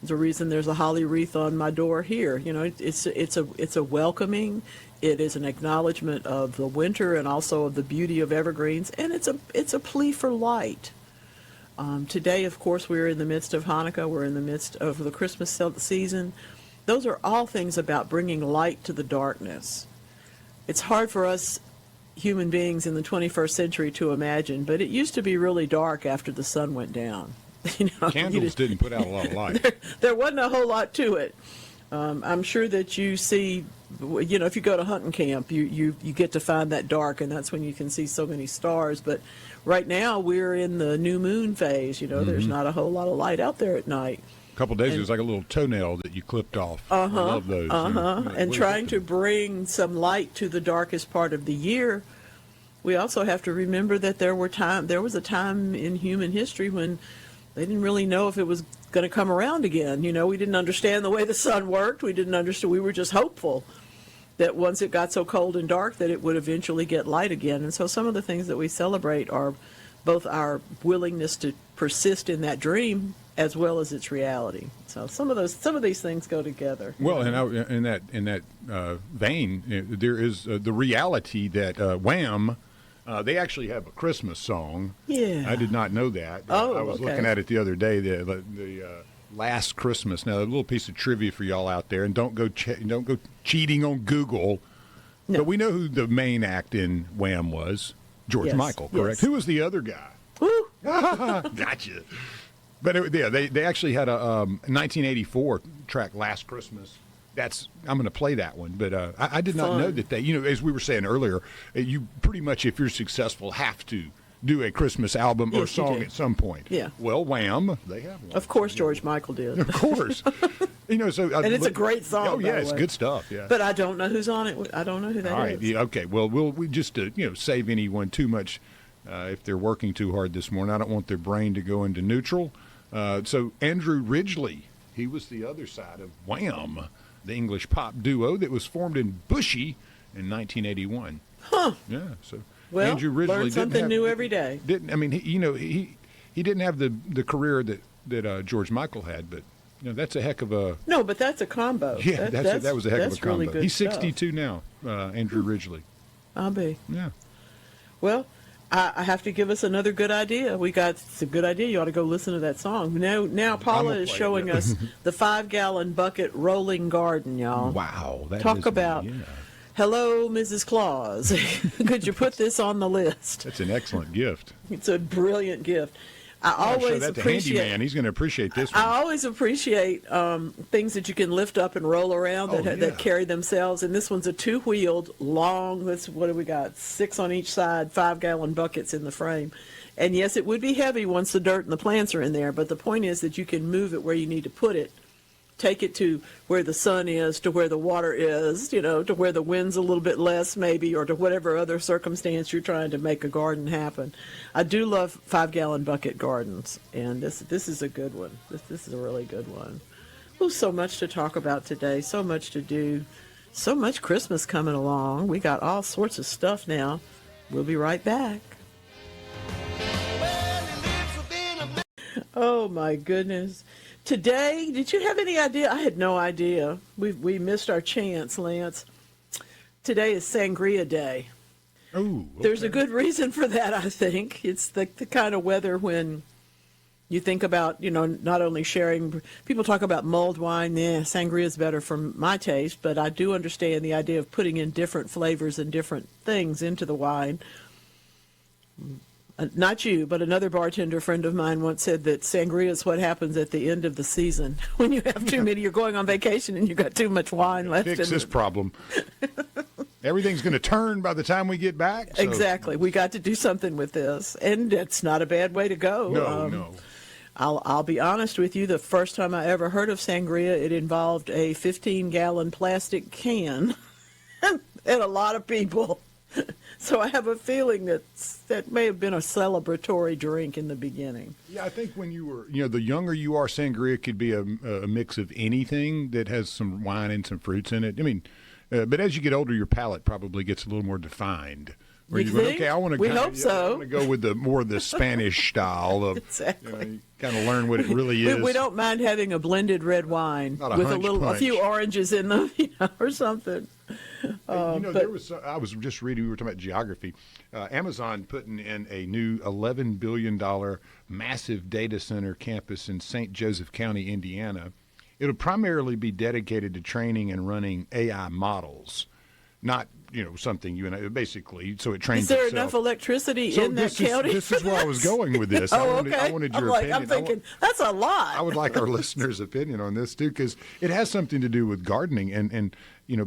is the reason there's a holly wreath on my door here. It's a welcoming. It is an acknowledgement of the winter and also of the beauty of evergreens, and it's a plea for light. Today, of course, we're in the midst of Hanukkah. We're in the midst of the Christmas season. Those are all things about bringing light to the darkness. It's hard for us human beings in the 21st century to imagine, but it used to be really dark after the sun went down. Candles didn't put out a lot of light. There wasn't a whole lot to it. I'm sure that you see, if you go to hunting camp, you get to find that dark, and that's when you can see so many stars. But right now, we're in the new moon phase. There's not a whole lot of light out there at night. A couple of days, it was like a little toenail that you clipped off. I love those. And trying to bring some light to the darkest part of the year, we also have to remember that there was a time in human history when they didn't really know if it was going to come around again. We didn't understand the way the sun worked. We didn't understand. We were just hopeful that once it got so cold and dark that it would eventually get light again. And so some of the things that we celebrate are both our willingness to persist in that dream as well as its reality. So some of these things go together. Well, and in that vein, there is the reality that Wham. They actually have a Christmas song. Yeah, I did not know that. I was looking at it the other day. The Last Christmas. Now, a little piece of trivia for y'all out there, and don't go cheating on Google. No. But we know who the main act in Wham was. George Michael, correct? Yes. Who was the other guy? Woo! Gotcha. But they actually had a 1984 track, Last Christmas. I'm going to play that one, but I did not know that as we were saying earlier, you pretty much, if you're successful, have to do a Christmas album or song at some point. Yeah. Well, Wham, they have one. Of course, George Michael did. Of course. And it's a great song. Oh yeah, it's good stuff. Yeah. But I don't know who's on it. I don't know who that is. All right. Yeah, okay. Well, we just save anyone too much if they're working too hard this morning. I don't want their brain to go into neutral. So Andrew Ridgeley, he was the other side of Wham, the English pop duo that was formed in Bushy in 1981. Huh. Yeah. So Well, Andrew Ridgely learn something new every day. He didn't have the career that George Michael had, but that's a heck of a. No, but that's a combo. Yeah, that was a heck of a combo. Really good He's stuff. 62 now, Andrew Ridgely. I'll be. Yeah. Well, I have to give us another good idea. It's a good idea. You ought to go listen to that song. Now Paula is showing us the 5-gallon bucket rolling garden, y'all. Wow. Talk about, hello, Mrs. Claus. Could you put this on the list? That's an excellent gift. It's a brilliant gift. I always appreciate. Handyman. He's going to appreciate this one. I always appreciate things that you can lift up and roll around that carry themselves. And this one's a 2-wheeled, long. What do we got? 6 on each side, 5-gallon buckets in the frame. And yes, it would be heavy once the dirt and the plants are in there. But the point is that you can move it where you need to put it. Take it to where the sun is, to where the water is, to where the wind's a little bit less maybe, or to whatever other circumstance you're trying to make a garden happen. I do love 5-gallon bucket gardens, and this is a good one. This is a really good one. Oh, so much to talk about today, so much to do, so much Christmas coming along. We got all sorts of stuff now. We'll be right back. Oh, my goodness. Today, did you have any idea? I had no idea. We missed our chance, Lance. Today is Sangria Day. Oh, okay. There's a good reason for that, I think. It's the kind of weather when you think about, not only sharing. People talk about mulled wine. Sangria is better for my taste, but I do understand the idea of putting in different flavors and different things into the wine. Not you, but another bartender friend of mine once said that sangria is what happens at the end of the season. When you have too many, you're going on vacation and you've got too much wine left. Fix this problem. Everything's going to turn by the time we get back. So. Exactly. We got to do something with this. And it's not a bad way to go. No. I'll be honest with you. The first time I ever heard of sangria, it involved a 15-gallon plastic can and a lot of people. So I have a feeling that may have been a celebratory drink in the beginning. Yeah, I think when you were, the younger you are, sangria could be a mix of anything that has some wine and some fruits in it. I mean, but as you get older, your palate probably gets a little more defined. Where you think? Okay, I want to. We hope so. I want to go with more of the Spanish style of exactly. Kind of learn what it really is. We don't mind having a blended red wine with a few oranges in them, or something. There was. I was just reading. We were talking about geography. Amazon putting in a new $11 billion massive data center campus in St. Joseph County, Indiana. It'll primarily be dedicated to training and running AI models, not something basically. So it trains. Is there itself. enough electricity in that county? This is where I was going with this. Okay. I wanted your opinion. I'm thinking that's a lot. I would like our listeners' opinion on this too, because it has something to do with gardening and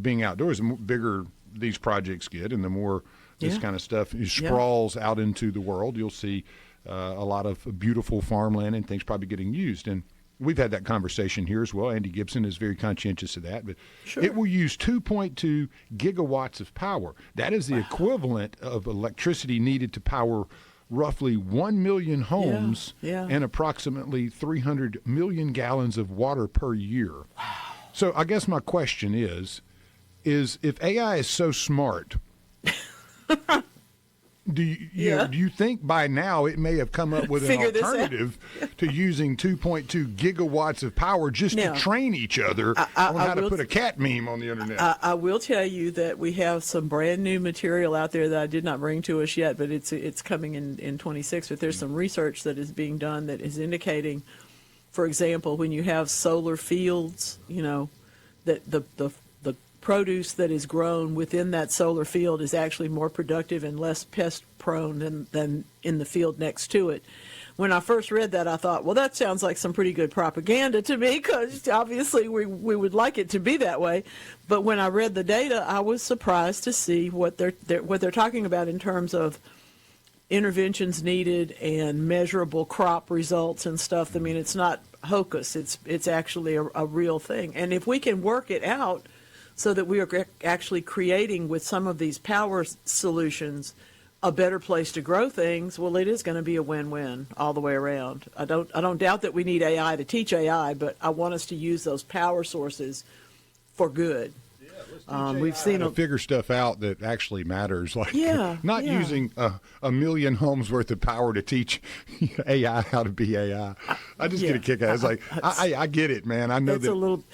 being outdoors. The bigger these projects get, and the more this kind of stuff sprawls out into the world, you'll see a lot of beautiful farmland and things probably getting used. And we've had that conversation here as well. Andy Gibson is very conscientious of that. But It will use 2.2 gigawatts of power. That is the equivalent of electricity needed to power roughly 1 million homes and approximately 300 million gallons of water per year. Wow. So I guess my question is if AI is so smart, do you think by now it may have come up with an alternative to using 2.2 gigawatts of power just to train each other on how to put a cat meme on the internet? I will tell you that we have some brand new material out there that I did not bring to us yet, but it's coming in 26. But there's some research that is being done that is indicating, for example, when you have solar fields, that the produce that is grown within that solar field is actually more productive and less pest prone than in the field next to it. When I first read that, I thought, well, that sounds like some pretty good propaganda to me, because obviously we would like it to be that way. But when I read the data, I was surprised to see what they're talking about in terms of interventions needed and measurable crop results and stuff. I mean, it's not hocus. It's actually a real thing. And if we can work it out so that we are actually creating with some of these power solutions a better place to grow things, well, it is going to be a win-win all the way around. I don't doubt that we need AI to teach AI, but I want us to use those power sources for good. Yeah, We've seen to figure stuff out that actually matters, like not yeah. using a million homes worth of power to teach AI how to be AI. I just get a kick out. It's like I get it, man. I know that's that. A little,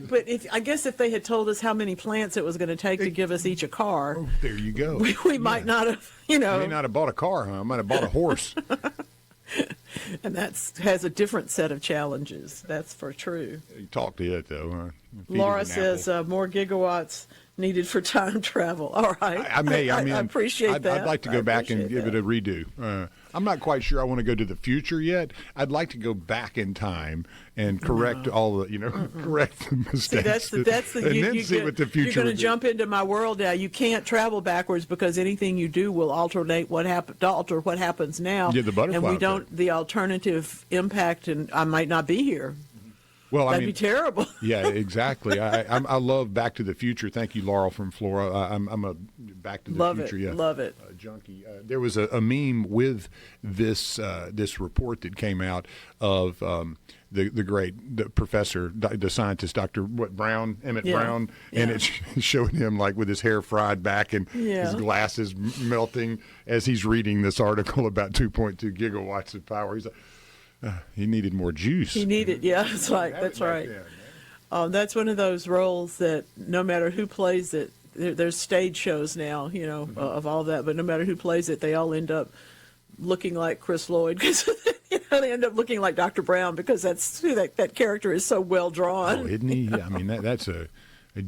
but if I guess if they had told us how many plants it was going to take to give us each a car, there you go. We might not have, I may not have bought a car, huh? I might have bought a horse. And that has a different set of challenges. That's for true. You talk to it, though, huh? Laura says more gigawatts needed for time travel. All right. I appreciate that. I'd like to go back and give it a redo. I'm not quite sure I want to go to the future yet. I'd like to go back in time and correct all the, correct the mistakes. See, that's the, and see what the future. You're going to jump into my world now. You can't travel backwards because anything you do will alter what happens now. Yeah, the butterfly. And we don't. The alternative impact, and I might not be here. Well, that'd be terrible. Yeah, exactly. I love Back to the Future. Thank you, Laurel from Flora. I'm a Back to the Future. Love it. Junkie. There was a meme with this report that came out of the great professor, the scientist, Dr. Brown, Emmett Brown, and it showed him like with his hair fried back and his glasses melting as he's reading this article about 2.2 gigawatts of power. He's like, he needed more juice. That's right. That's right. That's one of those roles that no matter who plays it, there's stage shows now, of all that, but no matter who plays it, they all end up looking like Chris Lloyd because they end up looking like Dr. Brown because that character is so well drawn. Oh, isn't he? I mean, that's a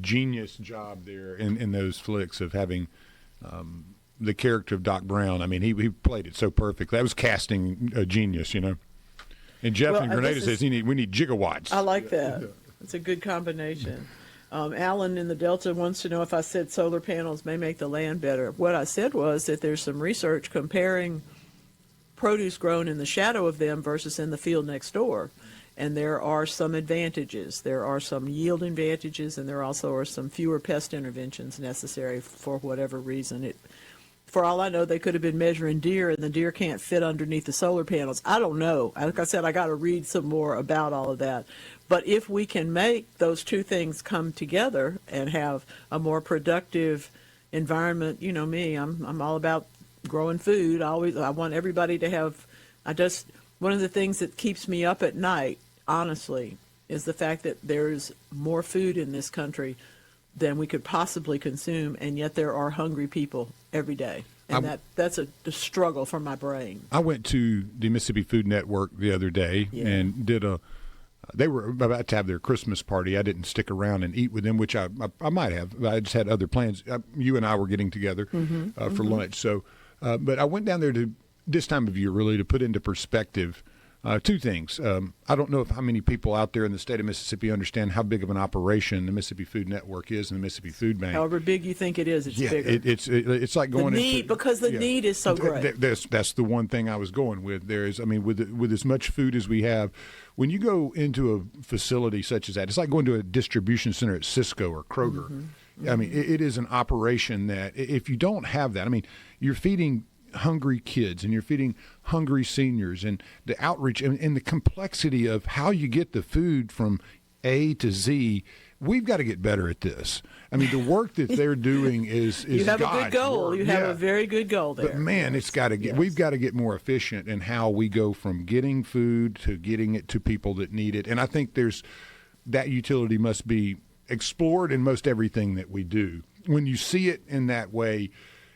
genius job there in those flicks of having the character of Doc Brown. I mean, he played it so perfect. That was casting a genius, And Jeff in Grenada says we need gigawatts. I like that. It's a good combination. Alan in the Delta wants to know if I said solar panels may make the land better. What I said was that there's some research comparing produce grown in the shadow of them versus in the field next door. And there are some advantages. There are some yield advantages, and there also are some fewer pest interventions necessary for whatever reason. For all I know, they could have been measuring deer, and the deer can't fit underneath the solar panels. I don't know. Like I said, I got to read some more about all of that. But if we can make those two things come together and have a more productive environment, me, I'm all about growing food. I want everybody to have. One of the things that keeps me up at night, honestly, is the fact that there's more food in this country than we could possibly consume, and yet there are hungry people every day. And that's a struggle for my brain. I went to the Mississippi Food Network the other day and did they were about to have their Christmas party. I didn't stick around and eat with them, which I might have. I just had other plans. You and I were getting together for lunch. So, but I went down there to this time of year really to put into perspective two things. I don't know how many people out there in the state of Mississippi understand how big of an operation the Mississippi Food Network is and the Mississippi Food Bank. However big you think it is, it's bigger. It's like going because the need is so great. That's the one thing I was going with. With as much food as we have, when you go into a facility such as that, it's like going to a distribution center at Cisco or Kroger. I mean, it is an operation that if you don't have that, I mean, you're feeding hungry kids and you're feeding hungry seniors, and the outreach and the complexity of how you get the food from A to Z. We've got to get better at this. I mean, the work that they're doing is you have God's a good goal. work. You have a very good goal there. But man, it's got to get. We've got to get more efficient in how we go from getting food to getting it to people that need it. And I think that utility must be explored in most everything that we do. When you see it in that way,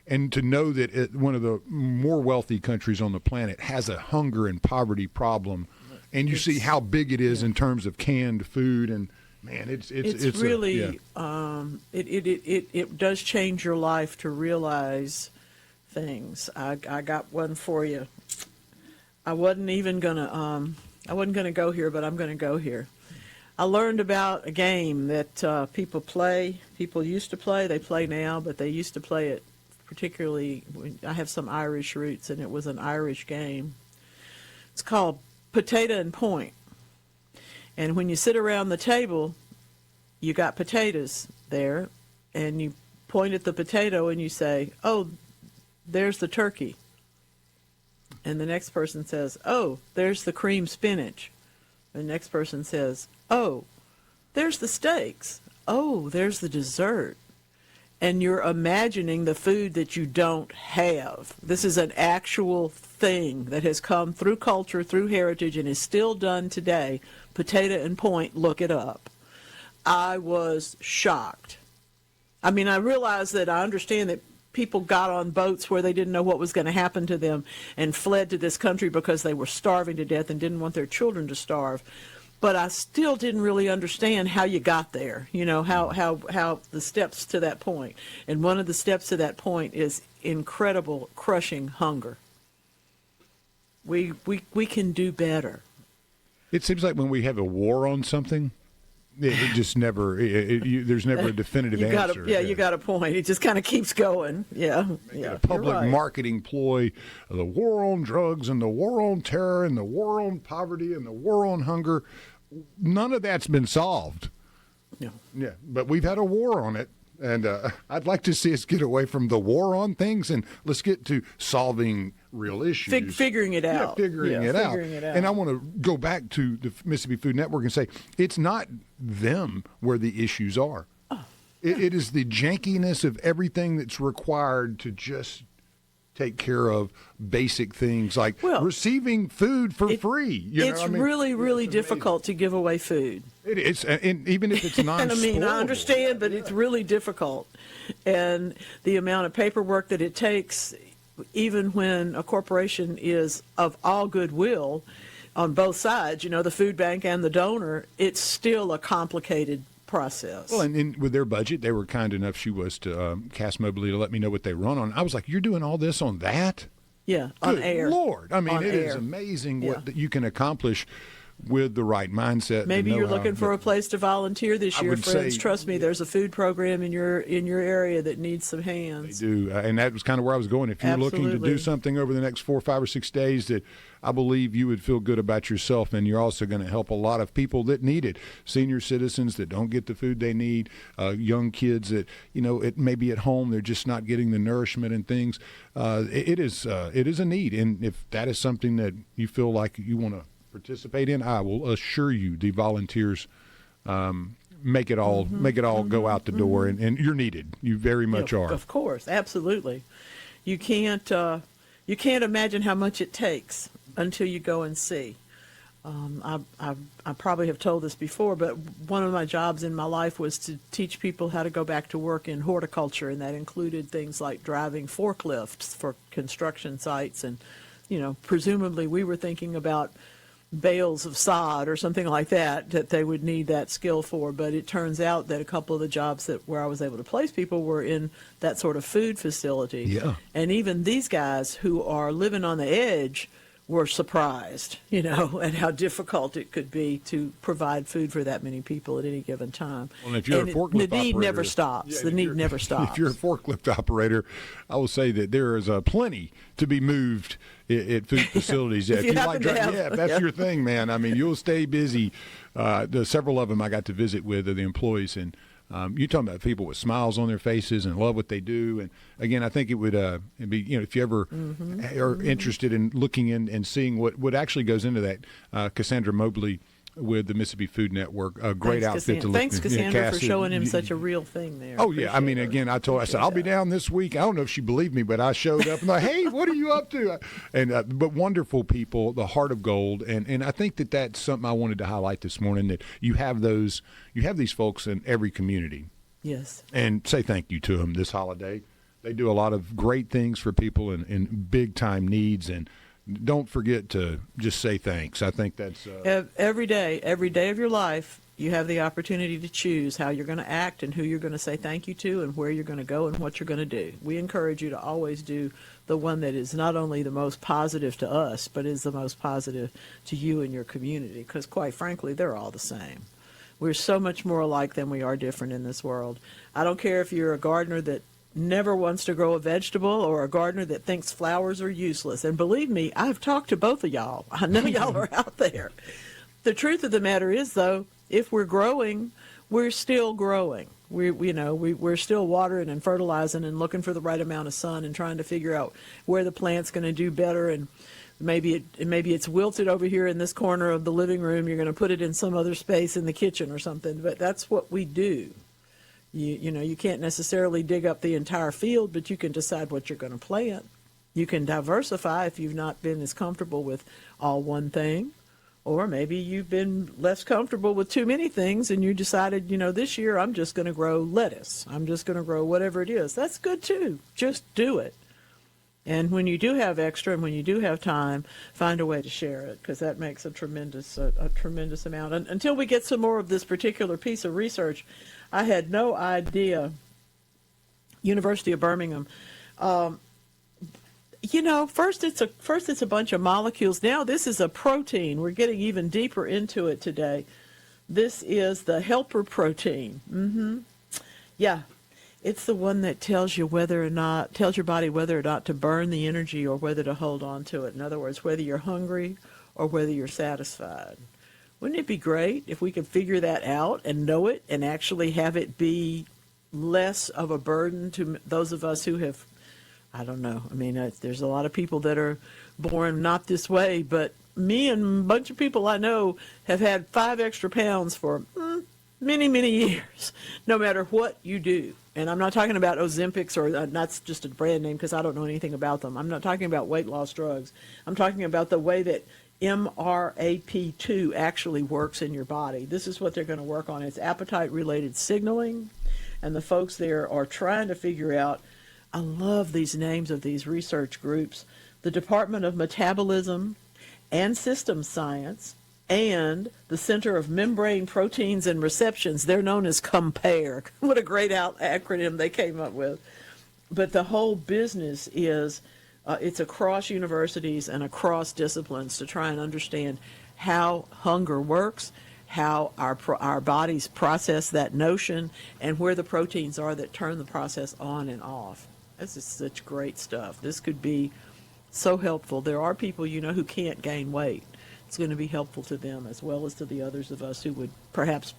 and to know that one of the more wealthy countries on the planet has a hunger and poverty problem, and you see how big it is in terms of canned food, and man, it's really it does change your life to realize things. I got one for you. I wasn't gonna go here, but I'm gonna go here. I learned about a game that people used to play. They play now, but they used to play it. Particularly, I have some Irish roots, and it was an Irish game. It's called Potato and Point. And when you sit around the table, you got potatoes there, and you point at the potato and you say, "Oh, there's the turkey." And the next person says, "Oh, there's the cream spinach." The next person says, "Oh, there's the steaks." oh, there's the dessert. And you're imagining the food that you don't have. This is an actual thing that has come through culture, through heritage, and is still done today. Potato and Point, look it up. I was shocked. I mean, I realize that I understand that people got on boats where they didn't know what was going to happen to them and fled to this country because they were starving to death and didn't want their children to starve. But I still didn't really understand how you got there, you know, how the steps to that point. And one of the steps to that point is incredible, crushing hunger. We can do better. It seems like when we have a war on something, it just never, there's never a definitive answer. You got a point. It just kind of keeps going. Yeah. A public marketing ploy, the war on drugs and the war on terror and the war on poverty and the war on hunger. None of that's been solved. No. Yeah, but we've had a war on it, and I'd like to see us get away from the war on things and let's get to solving real issues. Figuring it out. Figuring it out. And I want to go back to the Mississippi Food Network and say it's not them where the issues are. Oh. It is the jankiness of everything that's required to just take care of basic things like receiving food for free. It's really difficult to give away food. It is, and even if it's non-spoilable. And I mean, I understand, but it's really difficult. And the amount of paperwork that it takes, even when a corporation is of all goodwill on both sides, you know, the food bank and the donor, it's still a complicated process. Well, and with their budget, they were kind enough, she was, to Cass Mobley to let me know what they run on. I was like, you're doing all this on that? Yeah, on Good air. Lord. I mean, on it air. is amazing what you can accomplish with the right mindset. Maybe you're looking for a place to volunteer this year, friends. Trust me, there's a food program in your area that needs some hands. They do, and that was kind of where I was going. If you're looking to do something over the next 4, 5, or 6 days that I believe you would feel good about yourself, and you're also going to help a lot of people that need it. Senior citizens that don't get the food they need, young kids that, you know, it may be at home, they're just not getting the nourishment and things. It is a need, and if that is something that you feel like you want to participate in, I will assure you the volunteers make it all go out the door, and you're needed. You very much are. Of course, absolutely. You can't imagine how much it takes until you go and see. I probably have told this before, but one of my jobs in my life was to teach people how to go back to work in horticulture, and that included things like driving forklifts for construction sites, and, you know, presumably we were thinking about bales of sod or something like that they would need that skill for, but it turns out that a couple of the jobs where I was able to place people were in that sort of food facility. Yeah. And even these guys who are living on the edge were surprised, you know, at how difficult it could be to provide food for that many people at any given time. Well, if you're a forklift operator, the need never stops. The need never stops. If you're a forklift operator, I will say that there is plenty to be moved at food facilities. If you like driving, if that's your thing, man. I mean, you'll stay busy. Several of them I got to visit with are the employees, and you're talking about people with smiles on their faces and love what they do. And again, I think it would it'd be, you know, if you ever are interested in looking in and seeing what actually goes into that, Cassandra Mobley with the Mississippi Food Network, a great outfit to look. Thanks, Cassandra, for showing him such a real thing there. Oh, yeah. I mean, again, I said, I'll be down this week. I don't know if she believed me, but I showed up and like, hey, what are you up to? And but wonderful people, the heart of gold. And I think that's something I wanted to highlight this morning, that you have these folks in every community. Yes. And say thank you to them this holiday. They do a lot of great things for people in big time needs, and don't forget to just say thanks. I think that's every day of your life, you have the opportunity to choose how you're going to act and who you're going to say thank you to and where you're going to go and what you're going to do. We encourage you to always do the one that is not only the most positive to us, but is the most positive to you and your community, because quite frankly, they're all the same. We're so much more alike than we are different in this world. I don't care if you're a gardener that never wants to grow a vegetable or a gardener that thinks flowers are useless. And believe me, I've talked to both of y'all. I know y'all are out there. The truth of the matter is, though, if we're growing, we're still growing. We're still watering and fertilizing and looking for the right amount of sun and trying to figure out where the plant's going to do better. And maybe it's wilted over here in this corner of the living room. You're going to put it in some other space in the kitchen or something. But that's what we do. You can't necessarily dig up the entire field, but you can decide what you're going to plant. You can diversify if you've not been as comfortable with all one thing, or maybe you've been less comfortable with too many things and you decided, this year I'm just going to grow lettuce. I'm just going to grow whatever it is. That's good too. Just do it. And when you do have extra and when you do have time, find a way to share it, because that makes a tremendous amount. And until we get some more of this particular piece of research, I had no idea. University of Birmingham. First it's a bunch of molecules. Now this is a protein. We're getting even deeper into it today. This is the helper protein. Yeah. It's the one that tells your body whether or not to burn the energy or whether to hold on to it. In other words, whether you're hungry or whether you're satisfied. Wouldn't it be great if we could figure that out and know it and actually have it be less of a burden to those of us who have, I don't know. I mean, there's a lot of people that are born not this way, but me and a bunch of people I know have had 5 extra pounds for many, many years, no matter what you do. And I'm not talking about Ozempics, or that's just a brand name because I don't know anything about them. I'm not talking about weight loss drugs. I'm talking about the way that MRAP2 actually works in your body. This is what they're going to work on. It's appetite-related signaling, and the folks there are trying to figure out, I love these names of these research groups, the Department of Metabolism and Systems Science, and the Center of Membrane Proteins and Receptions. They're known as COMPARE. What a great acronym they came up with. But the whole business is, it's across universities and across disciplines to try and understand how hunger works, how our bodies process that notion, and where the proteins are that turn the process on and off. This is such great stuff. This could be so helpful. There are people, who can't gain weight. It's going to be helpful to them as well as to the others of us who would perhaps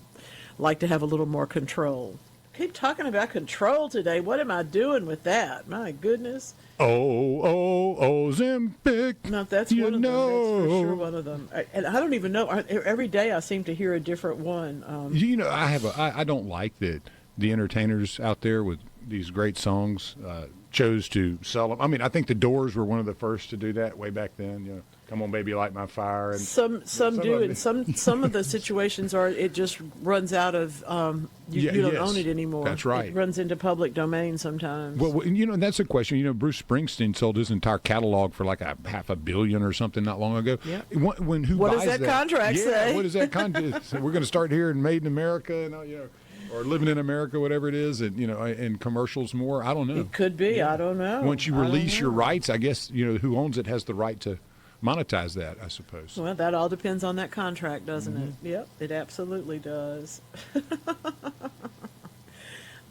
like to have a little more control. Keep talking about control today. What am I doing with that? My goodness. Ozempic. No, that's one of them. That's for sure one of them. And I don't even know. Every day I seem to hear a different one. I don't like that the entertainers out there with these great songs chose to sell them. I mean, I think the Doors were one of the first to do that way back then. Come on, baby, light my fire. And some do, and some of the situations are it just runs out of you don't own it anymore. That's right. It runs into public domain sometimes. Well, that's a question. Bruce Springsteen sold his entire catalog for like $500 million or something not long ago. Yeah. What does that contract say? What does that contract? We're going to start here and Made in America, and or Living in America, whatever it is, and and commercials more. I don't know. It could be. Yeah. I don't know. Once you release your rights, I guess who owns it has the right to monetize that, I suppose. Well, that all depends on that contract, doesn't it? Yep, it absolutely does.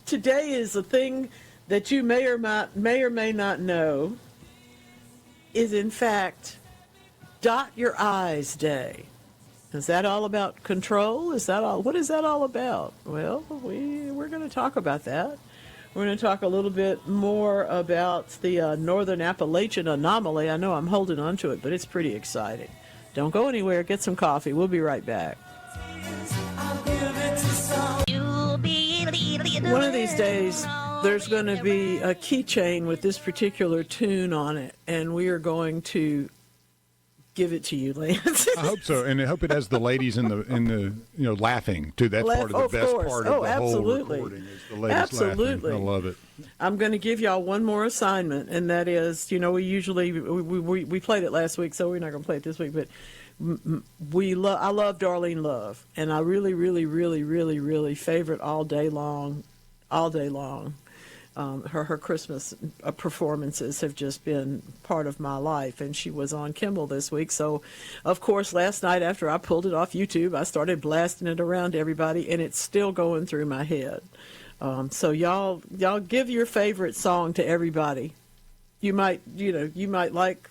Today is a thing that you may or may not know is, in fact, Dot Your I's Day. Is that all about control? Is that all? What is that all about? Well, we're going to talk about that. We're going to talk a little bit more about the Northern Appalachian anomaly. I know I'm holding on to it, but it's pretty exciting. Don't go anywhere. Get some coffee. We'll be right back. One of these days, there's going to be a keychain with this particular tune on it, and we are going to give it to you, Lance. I hope so, and I hope it has the ladies in the laughing too. That's part of the best part of the absolutely. whole recording is the ladies absolutely. laughing. I love it. I'm going to give y'all one more assignment, and that is, we usually we played it last week, so we're not going to play it this week. But I love Darlene Love, and I really, really, really, really, really favorite all day long. Her Christmas performances have just been part of my life, and she was on Kimmel this week. So, of course, last night after I pulled it off YouTube, I started blasting it around to everybody, and it's still going through my head. So y'all give your favorite song to everybody. You might like,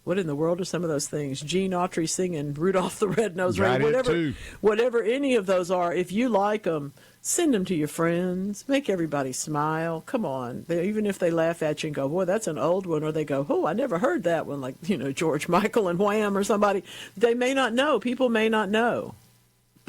what in the world are some of those things? Gene Autry singing Rudolph the Red-Nosed Reindeer, whatever any of those are. If you like them, send them to your friends. Make everybody smile. Come on. Even if they laugh at you and go, boy, that's an old one, or they go, oh, I never heard that one, like, George Michael and Wham or somebody. They may not know. People may not know.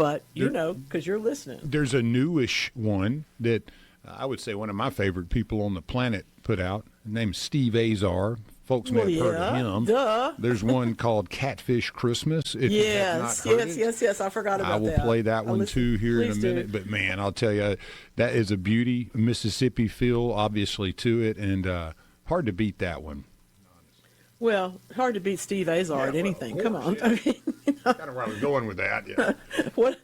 but because you're listening. There's a newish one that I would say one of my favorite people on the planet put out, named Steve Azar. Folks may have heard of him. Duh. There's one called Catfish Christmas. If you have not heard it, yes. I forgot about that. I will play that one too here in a minute. Do. But man, I'll tell you, that is a beauty. Mississippi feel, obviously, to it, and hard to beat that one. Well, hard to beat Steve Azar at anything. Come on. Yeah. I mean, kind of where I was going with that. Yeah. what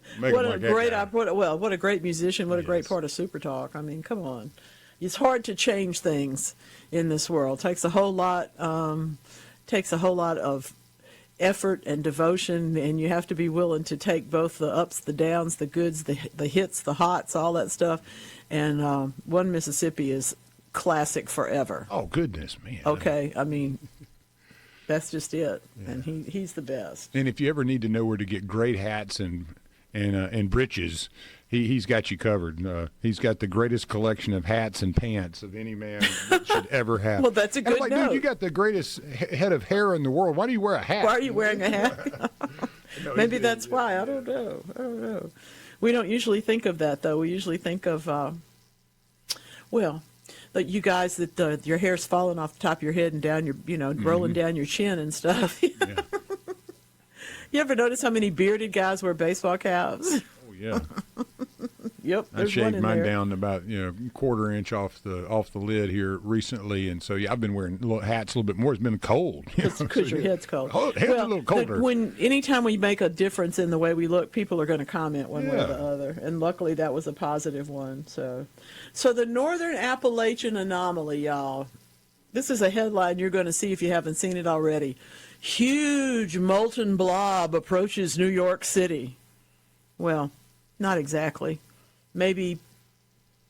a great musician. What a great part of SuperTalk. I mean, come on. It's hard to change things in this world. Takes a whole lot of effort and devotion, and you have to be willing to take both the ups, the downs, the goods, the hits, the hots, all that stuff. And One Mississippi is classic forever. Oh goodness, man. Okay, I mean, that's just it. Yeah. And he's the best. And if you ever need to know where to get great hats and breeches, he's got you covered. He's got the greatest collection of hats and pants of any man should ever have. Well, that's a good note. Dude, you got the greatest head of hair in the world. Why do you wear a hat? Why are you wearing a hat? Maybe that's why. I don't know. We don't usually think of that, though. We usually think of, that you guys that your hair's falling off the top of your head and down your, rolling down your chin and stuff. Yeah. You ever notice how many bearded guys wear baseball caps? Oh yeah. Yep. I shaved mine down about quarter inch off the lid here recently, and so I've been wearing hats a little bit more. It's been cold because your head's cold. Head's a little colder. Anytime we make a difference in the way we look, people are going to comment one way or the other, and luckily that was a positive one. So the Northern Appalachian Anomaly, y'all. This is a headline you're going to see if you haven't seen it already. Huge molten blob approaches New York City. Well, not exactly. Maybe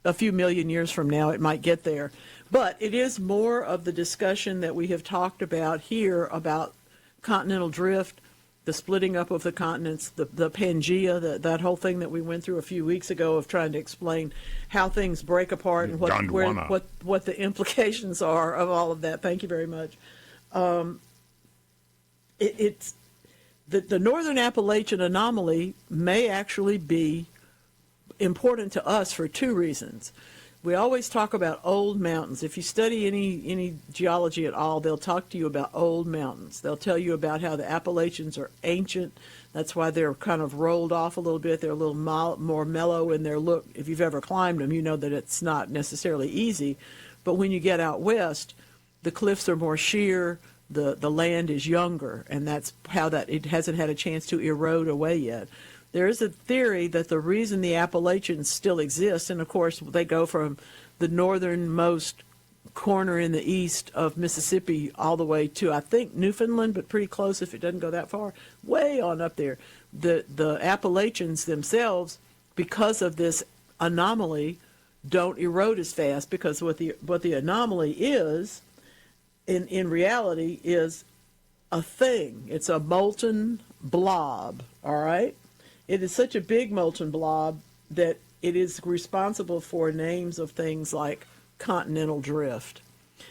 a few million years from now it might get there. But it is more of the discussion that we have talked about here about continental drift, the splitting up of the continents, the Pangea, that whole thing that we went through a few weeks ago of trying to explain how things break apart and what the implications are of all of that. Thank you very much. It's the Northern Appalachian Anomaly may actually be important to us for two reasons. We always talk about old mountains. If you study any geology at all, they'll talk to you about old mountains. They'll tell you about how the Appalachians are ancient. That's why they're kind of rolled off a little bit. They're a little more mellow in their look. If you've ever climbed them, you know that it's not necessarily easy. But when you get out west, the cliffs are more sheer. The land is younger, and that's how it hasn't had a chance to erode away yet. There is a theory that the reason the Appalachians still exist, and of course they go from the northernmost corner in the east of Mississippi all the way to, I think, Newfoundland, but pretty close if it doesn't go that far, way on up there. The Appalachians themselves, because of this anomaly, don't erode as fast, because what the anomaly is, in reality, is a thing. It's a molten blob, all right? It is such a big molten blob that it is responsible for names of things like continental drift.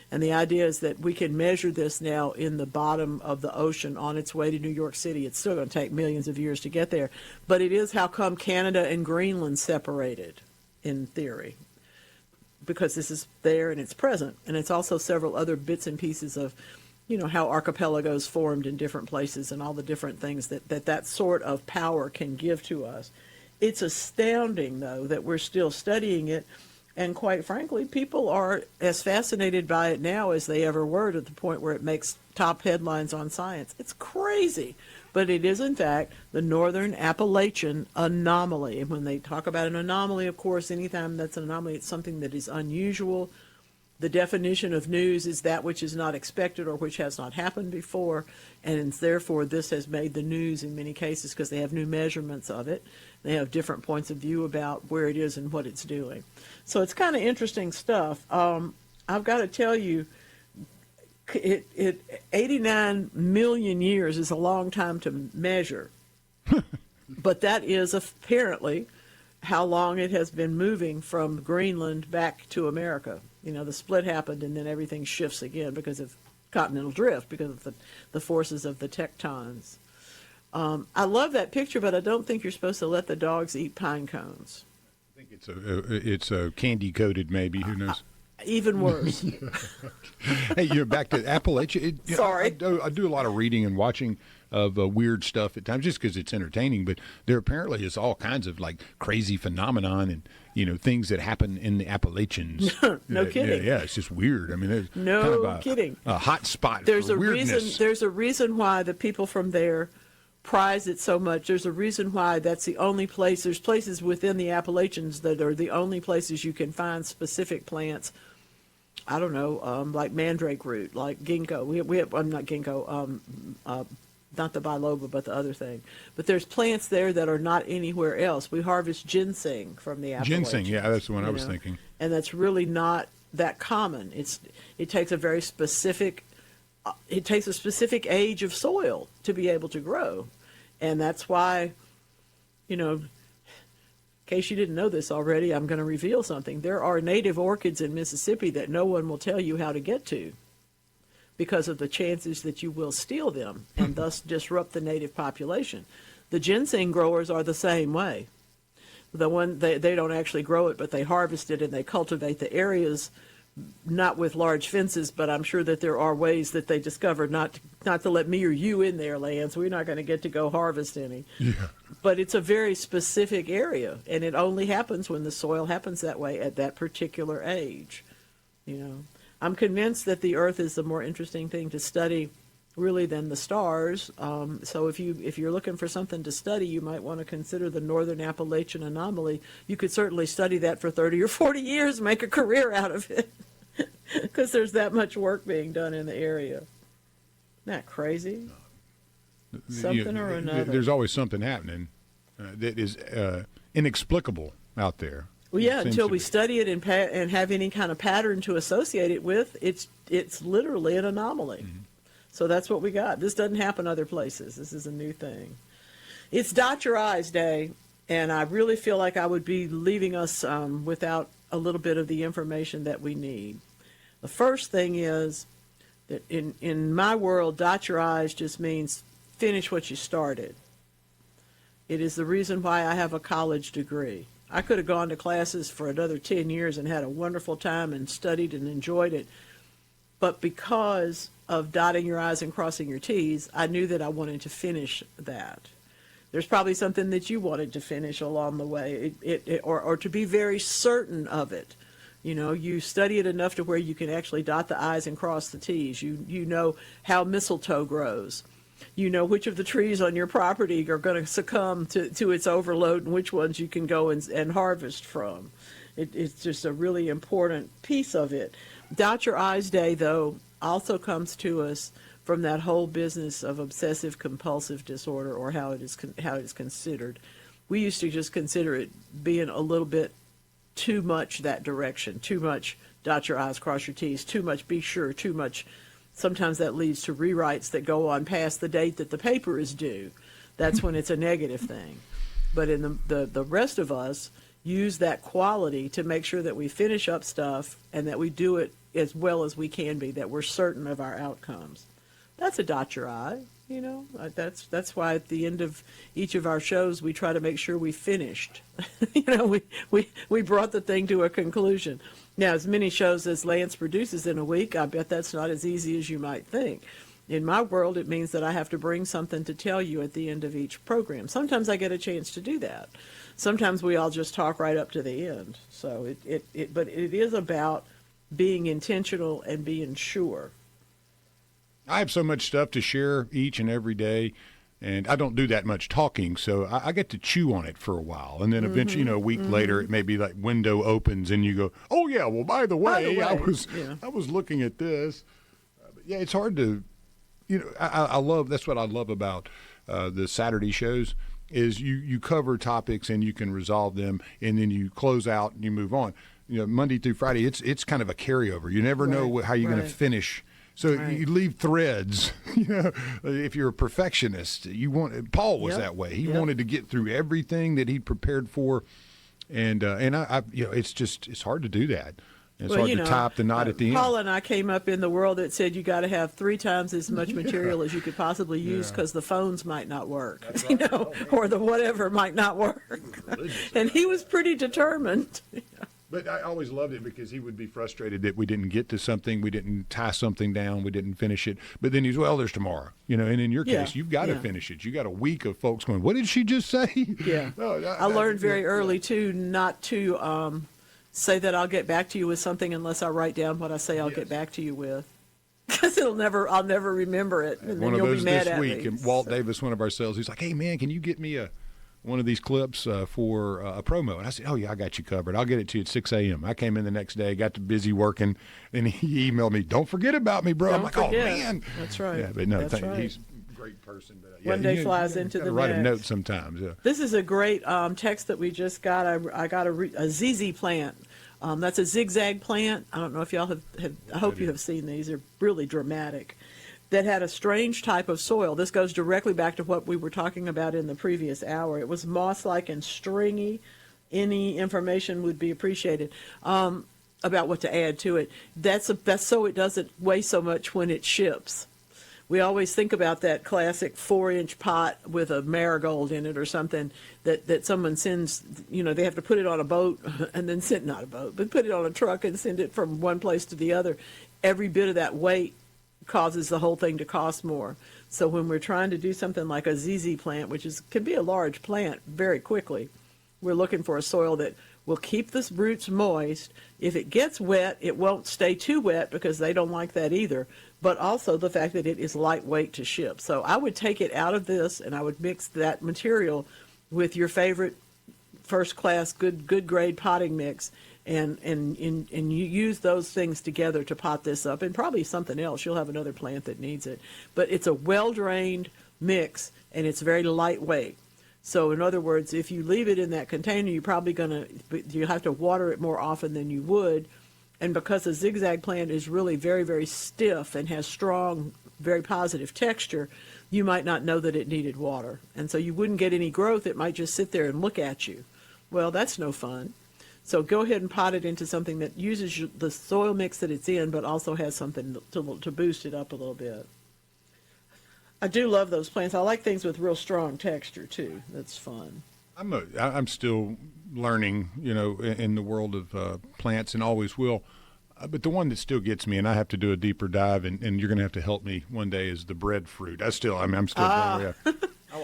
And the idea is that we can measure this now in the bottom of the ocean on its way to New York City. It's still going to take millions of years to get there. But it is how come Canada and Greenland separated, in theory. Because this is there and it's present. And it's also several other bits and pieces of how archipelagos formed in different places and all the different things that sort of power can give to us. It's astounding, though, that we're still studying it. And quite frankly, people are as fascinated by it now as they ever were, to the point where it makes top headlines on Science. It's crazy. But it is, in fact, the Northern Appalachian Anomaly. And when they talk about an anomaly, of course, anytime that's an anomaly, it's something that is unusual. The definition of news is that which is not expected or which has not happened before, and therefore this has made the news in many cases because they have new measurements of it. They have different points of view about where it is and what it's doing. So it's kind of interesting stuff. I've got to tell you, 89 million years is a long time to measure, but that is apparently how long it has been moving from Greenland back to America. The split happened, and then everything shifts again because of continental drift, because of the forces of the tectons. I love that picture, but I don't think you're supposed to let the dogs eat pine cones. I think it's a candy coated, maybe. Who knows? Even worse. Hey, you're back to Appalachia. Sorry. I do a lot of reading and watching of weird stuff at times, just because it's entertaining. But there apparently is all kinds of like crazy phenomenon and things that happen in the Appalachians. No kidding. Yeah, it's just weird. I mean, there's no kind of kidding. A hot spot. There's for a weirdness. reason. There's a reason why the people from there prize it so much. There's a reason why that's the only place. There's places within the Appalachians that are the only places you can find specific plants. I don't know, like mandrake root, like ginkgo. We have not ginkgo, not the biloba, but the other thing. But there's plants there that are not anywhere else. We harvest ginseng from the Appalachians. Ginseng, yeah, that's the one I was thinking. And that's really not that common. It takes a very specific. It takes a specific age of soil to be able to grow. And that's why, in case you didn't know this already, I'm going to reveal something. There are native orchids in Mississippi that no one will tell you how to get to because of the chances that you will steal them and thus disrupt the native population. The ginseng growers are the same way. They don't actually grow it, but they harvest it and they cultivate the areas, not with large fences, but I'm sure that there are ways that they discovered not to let me or you in their land, so we're not going to get to go harvest any. Yeah. But it's a very specific area, and it only happens when the soil happens that way at that particular age. I'm convinced that the Earth is the more interesting thing to study, really, than the stars. So if you're looking for something to study, you might want to consider the Northern Appalachian Anomaly. You could certainly study that for 30 or 40 years, make a career out of it, because there's that much work being done in the area. Isn't that crazy? Something or another. There's always something happening that is inexplicable out there. Well, yeah, until we study it and have any kind of pattern to associate it with, it's literally an anomaly. Mm-hmm. So that's what we got. This doesn't happen other places. This is a new thing. It's Dot Your Eyes Day, and I really feel like I would be leaving us without a little bit of the information that we need. The first thing is that in my world, dot your I's just means finish what you started. It is the reason why I have a college degree. I could have gone to classes for another 10 years and had a wonderful time and studied and enjoyed it. But because of dotting your I's and crossing your T's, I knew that I wanted to finish that. There's probably something that you wanted to finish along the way, or to be very certain of it. You study it enough to where you can actually dot the I's and cross the T's. You know how mistletoe grows. You know which of the trees on your property are going to succumb to its overload and which ones you can go and harvest from. It's just a really important piece of it. Dot Your I's Day, though, also comes to us from that whole business of obsessive compulsive disorder, or how it is considered. We used to just consider it being a little bit too much that direction, too much dot your I's, cross your T's, too much be sure, too much. Sometimes that leads to rewrites that go on past the date that the paper is due. That's when it's a negative thing. But in the rest of us use that quality to make sure that we finish up stuff and that we do it as well as we can be, that we're certain of our outcomes. That's a dot your I, That's why at the end of each of our shows we try to make sure we finished. We brought the thing to a conclusion. Now, as many shows as Lance produces in a week, I bet that's not as easy as you might think. In my world, it means that I have to bring something to tell you at the end of each program. Sometimes I get a chance to do that. Sometimes we all just talk right up to the end. So but it is about being intentional and being sure. I have so much stuff to share each and every day, and I don't do that much talking, so I get to chew on it for a while. And then eventually, a week later, it may be like window opens and you go, oh, yeah, well, by the way. I was looking at this. But yeah, it's hard to, that's what I love about the Saturday shows is you cover topics and you can resolve them, and then you close out and you move on. Monday through Friday, it's kind of a carryover. You never know how you're going to finish. So you leave threads. If you're a perfectionist, Paul was that way. He wanted to get through everything that he prepared for, and I it's hard to do that. It's hard to top the knot at the end. Paula and I came up in the world that said you got to have 3 times as much material as you could possibly use because the phones might not work, right. or the whatever might not work. And he was pretty determined. But I always loved it because he would be frustrated that we didn't get to something, we didn't tie something down, we didn't finish it. But then he's, well, there's tomorrow, and in your case, you've got to finish it. You got a week of folks going, what did she just say? Yeah. I learned very early too not to say that I'll get back to you with something unless I write down what I say I'll get back to you with. Because I'll never remember it, and then you'll be mad at me. One of those this week, and Walt Davis, one of our sales, he's like, hey man, can you get me one of these clips for a promo? And I said, oh yeah, I got you covered. I'll get it to you at 6 a.m. I came in the next day, got busy working, and he emailed me, don't forget about me, bro. I'm like, oh man. That's right. Yeah, but no, That's right. he's a great person. But, One day flies into the next. Write a note sometimes. Yeah. This is a great text that we just got. I got a ZZ plant. That's a zigzag plant. I don't know if y'all have I hope you have seen these. They're really dramatic. That had a strange type of soil. This goes directly back to what we were talking about in the previous hour. It was moss-like and stringy. Any information would be appreciated about what to add to it. That's so it doesn't weigh so much when it ships. We always think about that classic 4-inch pot with a marigold in it or something that someone sends, they have to put it on a boat and then not a boat, but put it on a truck and send it from one place to the other. Every bit of that weight causes the whole thing to cost more. So when we're trying to do something like a ZZ plant, which can be a large plant very quickly, we're looking for a soil that will keep the roots moist. If it gets wet, it won't stay too wet because they don't like that either. But also the fact that it is lightweight to ship. So I would take it out of this and I would mix that material with your favorite first-class, good grade potting mix, and you use those things together to pot this up, and probably something else. You'll have another plant that needs it. But it's a well-drained mix, and it's very lightweight. So in other words, if you leave it in that container, you have to water it more often than you would. And because a zigzag plant is really very, very stiff and has strong, very positive texture, you might not know that it needed water. And so you wouldn't get any growth. It might just sit there and look at you. Well, that's no fun. So go ahead and pot it into something that uses the soil mix that it's in, but also has something to boost it up a little bit. I do love those plants. I like things with real strong texture too. That's fun. I'm still learning, in the world of plants, and always will. But the one that still gets me, and I have to do a deeper dive, and you're going to have to help me one day, is the breadfruit. I'm still.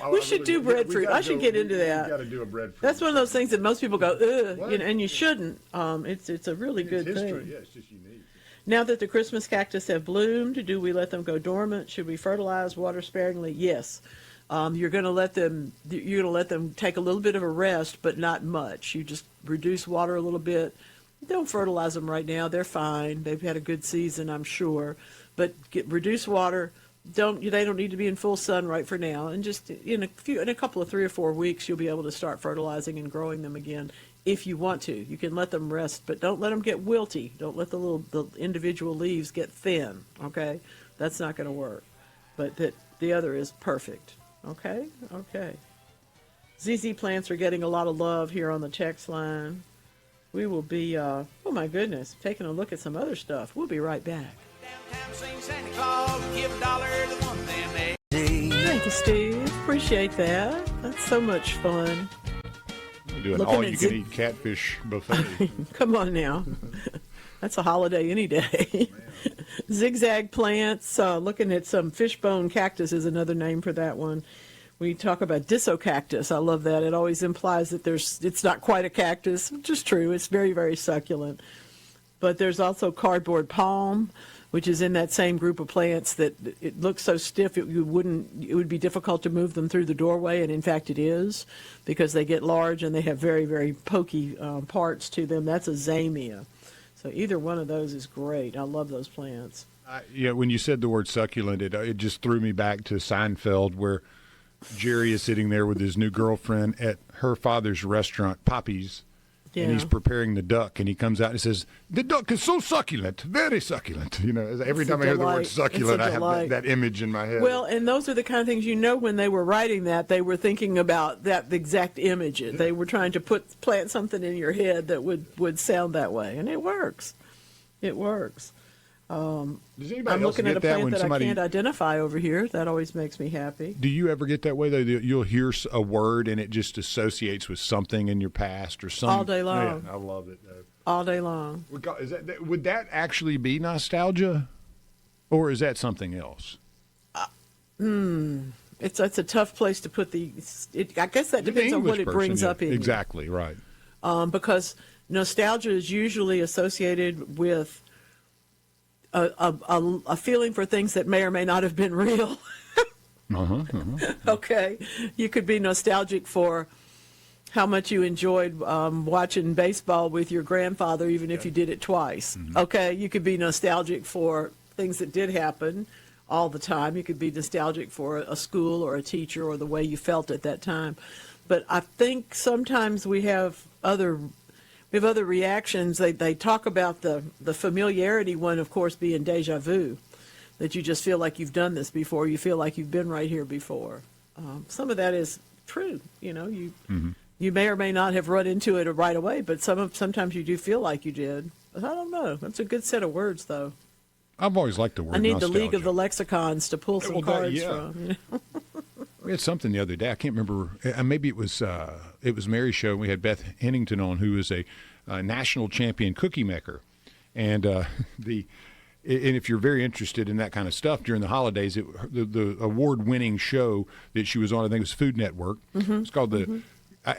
We should do breadfruit. I should get into that. Got to do a breadfruit. That's one of those things that most people go, ugh, and you shouldn't. It's a really good thing. Yeah, it's just unique. Now that the Christmas cactus have bloomed, do we let them go dormant? Should we fertilize water sparingly? Yes. You're going to let them take a little bit of a rest, but not much. You just reduce water a little bit. Don't fertilize them right now. They're fine. They've had a good season, I'm sure. But reduce water. They don't need to be in full sun right for now. And just in a couple of 3 or 4 weeks, you'll be able to start fertilizing and growing them again if you want to. You can let them rest, but don't let them get wilty. Don't let the individual leaves get thin. Okay, that's not going to work. But the other is perfect. Okay. ZZ plants are getting a lot of love here on the text line. We will be, oh my goodness, taking a look at some other stuff. We'll be right back. Thank you, Steve. Appreciate that. That's so much fun. We're doing all-you-can-eat catfish buffet. Come on now. That's a holiday any day. Zigzag plants. Looking at some fishbone cactus is another name for that one. We talk about disocactus. I love that. It always implies that it's not quite a cactus, which is true. It's very, very succulent. But there's also cardboard palm, which is in that same group of plants that it looks so stiff it would be difficult to move them through the doorway, and in fact it is, because they get large and they have very, very pokey parts to them. That's a zamia. So either one of those is great. I love those plants. When you said the word succulent, it just threw me back to Seinfeld, where Jerry is sitting there with his new girlfriend at her father's restaurant, Poppy's, and he's preparing the duck, and he comes out and says, "The duck is so succulent, very succulent." Every time I hear the word succulent, I have that image in my head. Well, and those are the kind of things, when they were writing that, they were thinking about that exact image. They were trying to plant something in your head that would sound that way, and it works. It works. Does anybody I'm else looking at get a that plant when that somebody? I can't identify over here. That always makes me happy. Do you ever get that way though? You'll hear a word and it just associates with something in your past or something. All day long. Yeah, I love it though. All day long. Would that actually be nostalgia, or is that something else? It's a tough place to put I guess that depends on what it brings up in you. Exactly right. Because nostalgia is usually associated with a feeling for things that may or may not have been real. Okay, you could be nostalgic for how much you enjoyed watching baseball with your grandfather, even if you did it twice. Okay, you could be nostalgic for things that did happen all the time. You could be nostalgic for a school or a teacher or the way you felt at that time. But I think sometimes we have other reactions. They talk about the familiarity one, of course, being deja vu, that you just feel like you've done this before. You feel like you've been right here before. Some of that is true. You may or may not have run into it right away, but sometimes you do feel like you did. But I don't know. That's a good set of words, though. I've always liked the word I need nostalgia. the League of the Lexicons to pull some cards from. We had something the other day. I can't remember. Maybe it was Mary's show. We had Beth Hennington on, who is a national champion cookie maker, and and if you're very interested in that kind of stuff during the holidays, the award-winning show that she was on, I think it was Food Network. It's called the.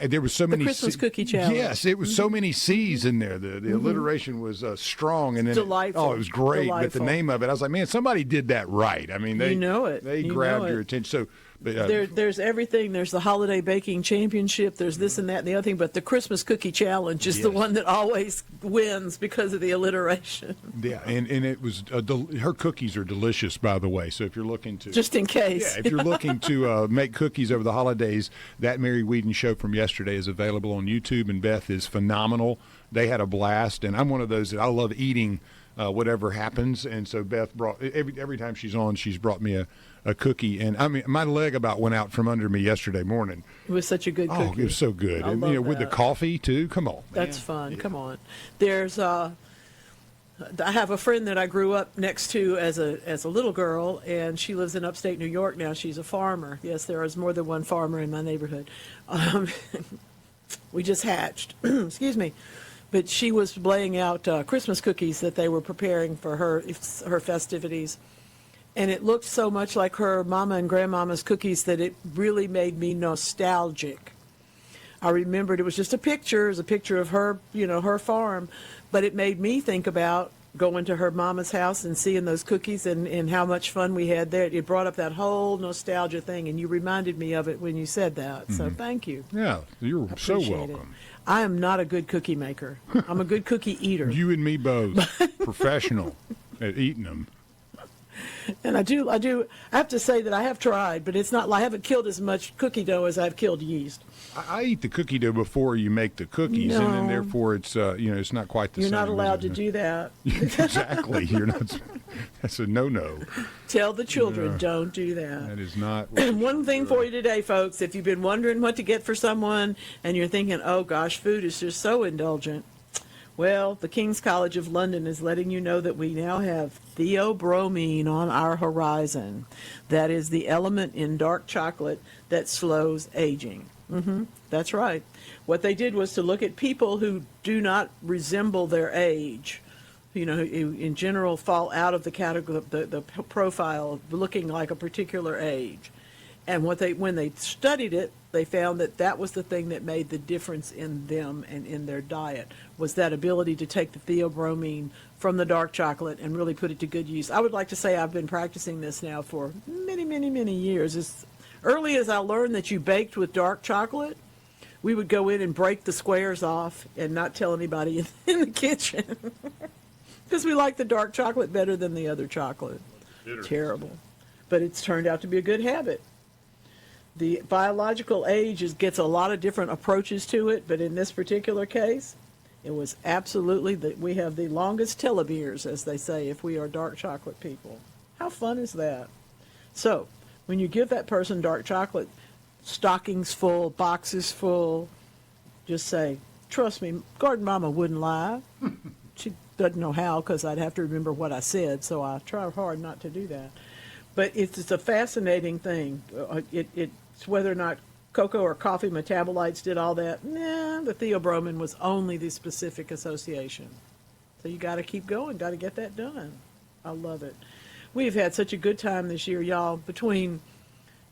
There was so many Christmas Cookie Challenge. Yes, it was so many C's in there. The alliteration was strong, and then delightful. It was great. Delightful. But the name of it, I was like, man, somebody did that right. I mean, they They grabbed your attention. So. There's everything. There's the Holiday Baking Championship. There's this and that and the other thing. But the Christmas Cookie Challenge is the one that always wins because of the alliteration. Yeah, and it was her cookies are delicious, by the way. So if you're looking to just in case, if you're looking to make cookies over the holidays, that Mary Whedon show from yesterday is available on YouTube, and Beth is phenomenal. They had a blast, and I'm one of those that I love eating whatever happens, and so Beth brought every time she's on, she's brought me a cookie, and I mean my leg about went out from under me yesterday morning. It was such a good cookie. Oh, it was so good, and love with the coffee too. Come on, man. That's fun. Yeah. Come on. There's I have a friend that I grew up next to as a little girl, and she lives in upstate New York now. She's a farmer. Yes, there is more than one farmer in my neighborhood. We just hatched. Excuse me. But she was laying out Christmas cookies that they were preparing for her festivities. And it looked so much like her mama and grandmama's cookies that it really made me nostalgic. I remembered it was just a picture. It was a picture of her, her farm. But it made me think about going to her mama's house and seeing those cookies and how much fun we had there. It brought up that whole nostalgia thing, and you reminded me of it when you said that. So thank you. Yeah, you're so welcome. It. I am not a good cookie maker. I'm a good cookie eater. You and me both. Professional at eating them. And I have to say that I have tried, but it's not. I haven't killed as much cookie dough as I've killed yeast. I eat the cookie dough before you make the cookies, and then therefore it's it's not quite the same. same. You're not allowed to do that. Exactly. You're not. That's a no-no. Tell the children, don't do that. That is not. And one thing for you today, folks, if you've been wondering what to get for someone and you're thinking, oh gosh, food is just so indulgent. Well, the King's College of London is letting you know that we now have theobromine on our horizon. That is the element in dark chocolate that slows aging. That's right. What they did was to look at people who do not resemble their age, who in general fall out of the category, the profile of looking like a particular age. And when they studied it, they found that was the thing that made the difference in them and in their diet, was that ability to take the theobromine from the dark chocolate and really put it to good use. I would like to say I've been practicing this now for many, many, many years. As early as I learned that you baked with dark chocolate, we would go in and break the squares off and not tell anybody in the kitchen because we like the dark chocolate better than the other chocolate. Bitter. Terrible. But it's turned out to be a good habit. The biological age gets a lot of different approaches to it, but in this particular case, it was absolutely we have the longest telomeres, as they say, if we are dark chocolate people. How fun is that? So, when you give that person dark chocolate, stockings full, boxes full, just say, trust me, Garden Mama wouldn't lie. doesn't know how because I'd have to remember what I said, so I try hard not to do that. But it's a fascinating thing. It's whether or not cocoa or coffee metabolites did all that. Nah, the theobromine was only the specific association. So you got to keep going, got to get that done. I love it. We've had such a good time this year, y'all. Between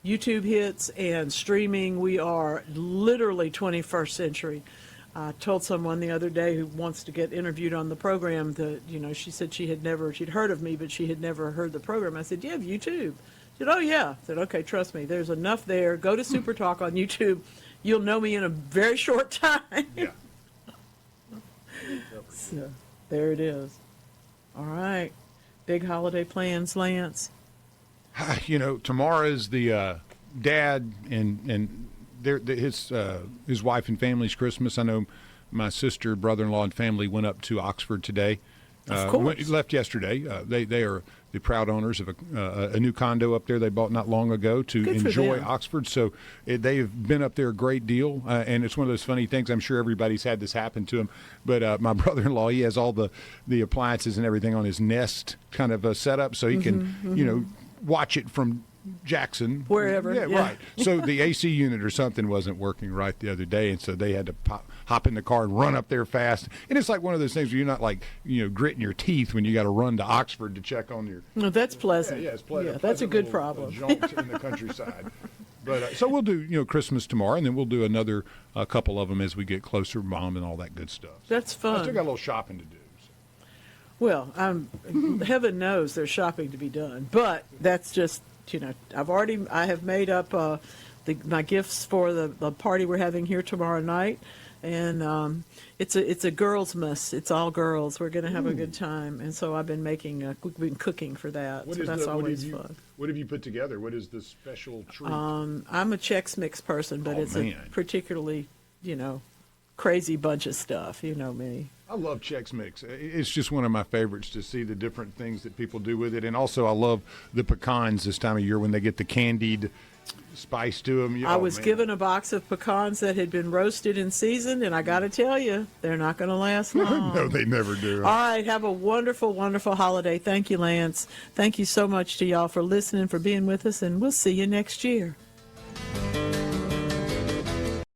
YouTube hits and streaming, we are literally 21st century. I told someone the other day who wants to get interviewed on the program that, she said she'd heard of me, but she had never heard the program. I said, "You have YouTube?" She said, "Oh, yeah." I said, "Okay, trust me, there's enough there. Go to SuperTalk on YouTube. You'll know me in a very short time." Yeah. So, there it is. All right. Big holiday plans, Lance? Tomorrow is the dad and his wife and family's Christmas. I know my sister, brother-in-law, and family went up to Oxford today. Of course. Left yesterday. They are the proud owners of a new condo up there they bought not long ago to enjoy Oxford. So they've been up there a great deal, and it's one of those funny things. I'm sure everybody's had this happen to him. But my brother-in-law, he has all the appliances and everything on his Nest kind of setup, so he can watch it from Jackson, wherever. Yeah, right. So the AC unit or something wasn't working right the other day, and so they had to hop in the car and run up there fast. And it's like one of those things where you're not like gritting your teeth when you got to run to Oxford to check on your. No, that's pleasant. Yeah, it's pleasant. Yeah, that's a good problem. Jaunt in the countryside. But so we'll do Christmas tomorrow, and then we'll do another couple of them as we get closer, Mom, and all that good stuff. That's fun. I still got a little shopping to do. So. Well, heaven knows there's shopping to be done, but that's just. I have made up my gifts for the party we're having here tomorrow night, and it's a girls' mess. It's all girls. We're going to have a good time, and so I've been we've been cooking for that. So that's always fun. What have you put together? What is the special treat? I'm a Chex Mix person, but it's a particularly crazy bunch of stuff. You know me. I love Chex Mix. It's just one of my favorites to see the different things that people do with it. And also I love the pecans this time of year when they get the candied spice to them. I was given a box of pecans that had been roasted and seasoned, and I got to tell you, they're not going to last long. No, they never do. All right, have a wonderful, wonderful holiday. Thank you, Lance. Thank you so much to y'all for listening, for being with us, and we'll see you next year.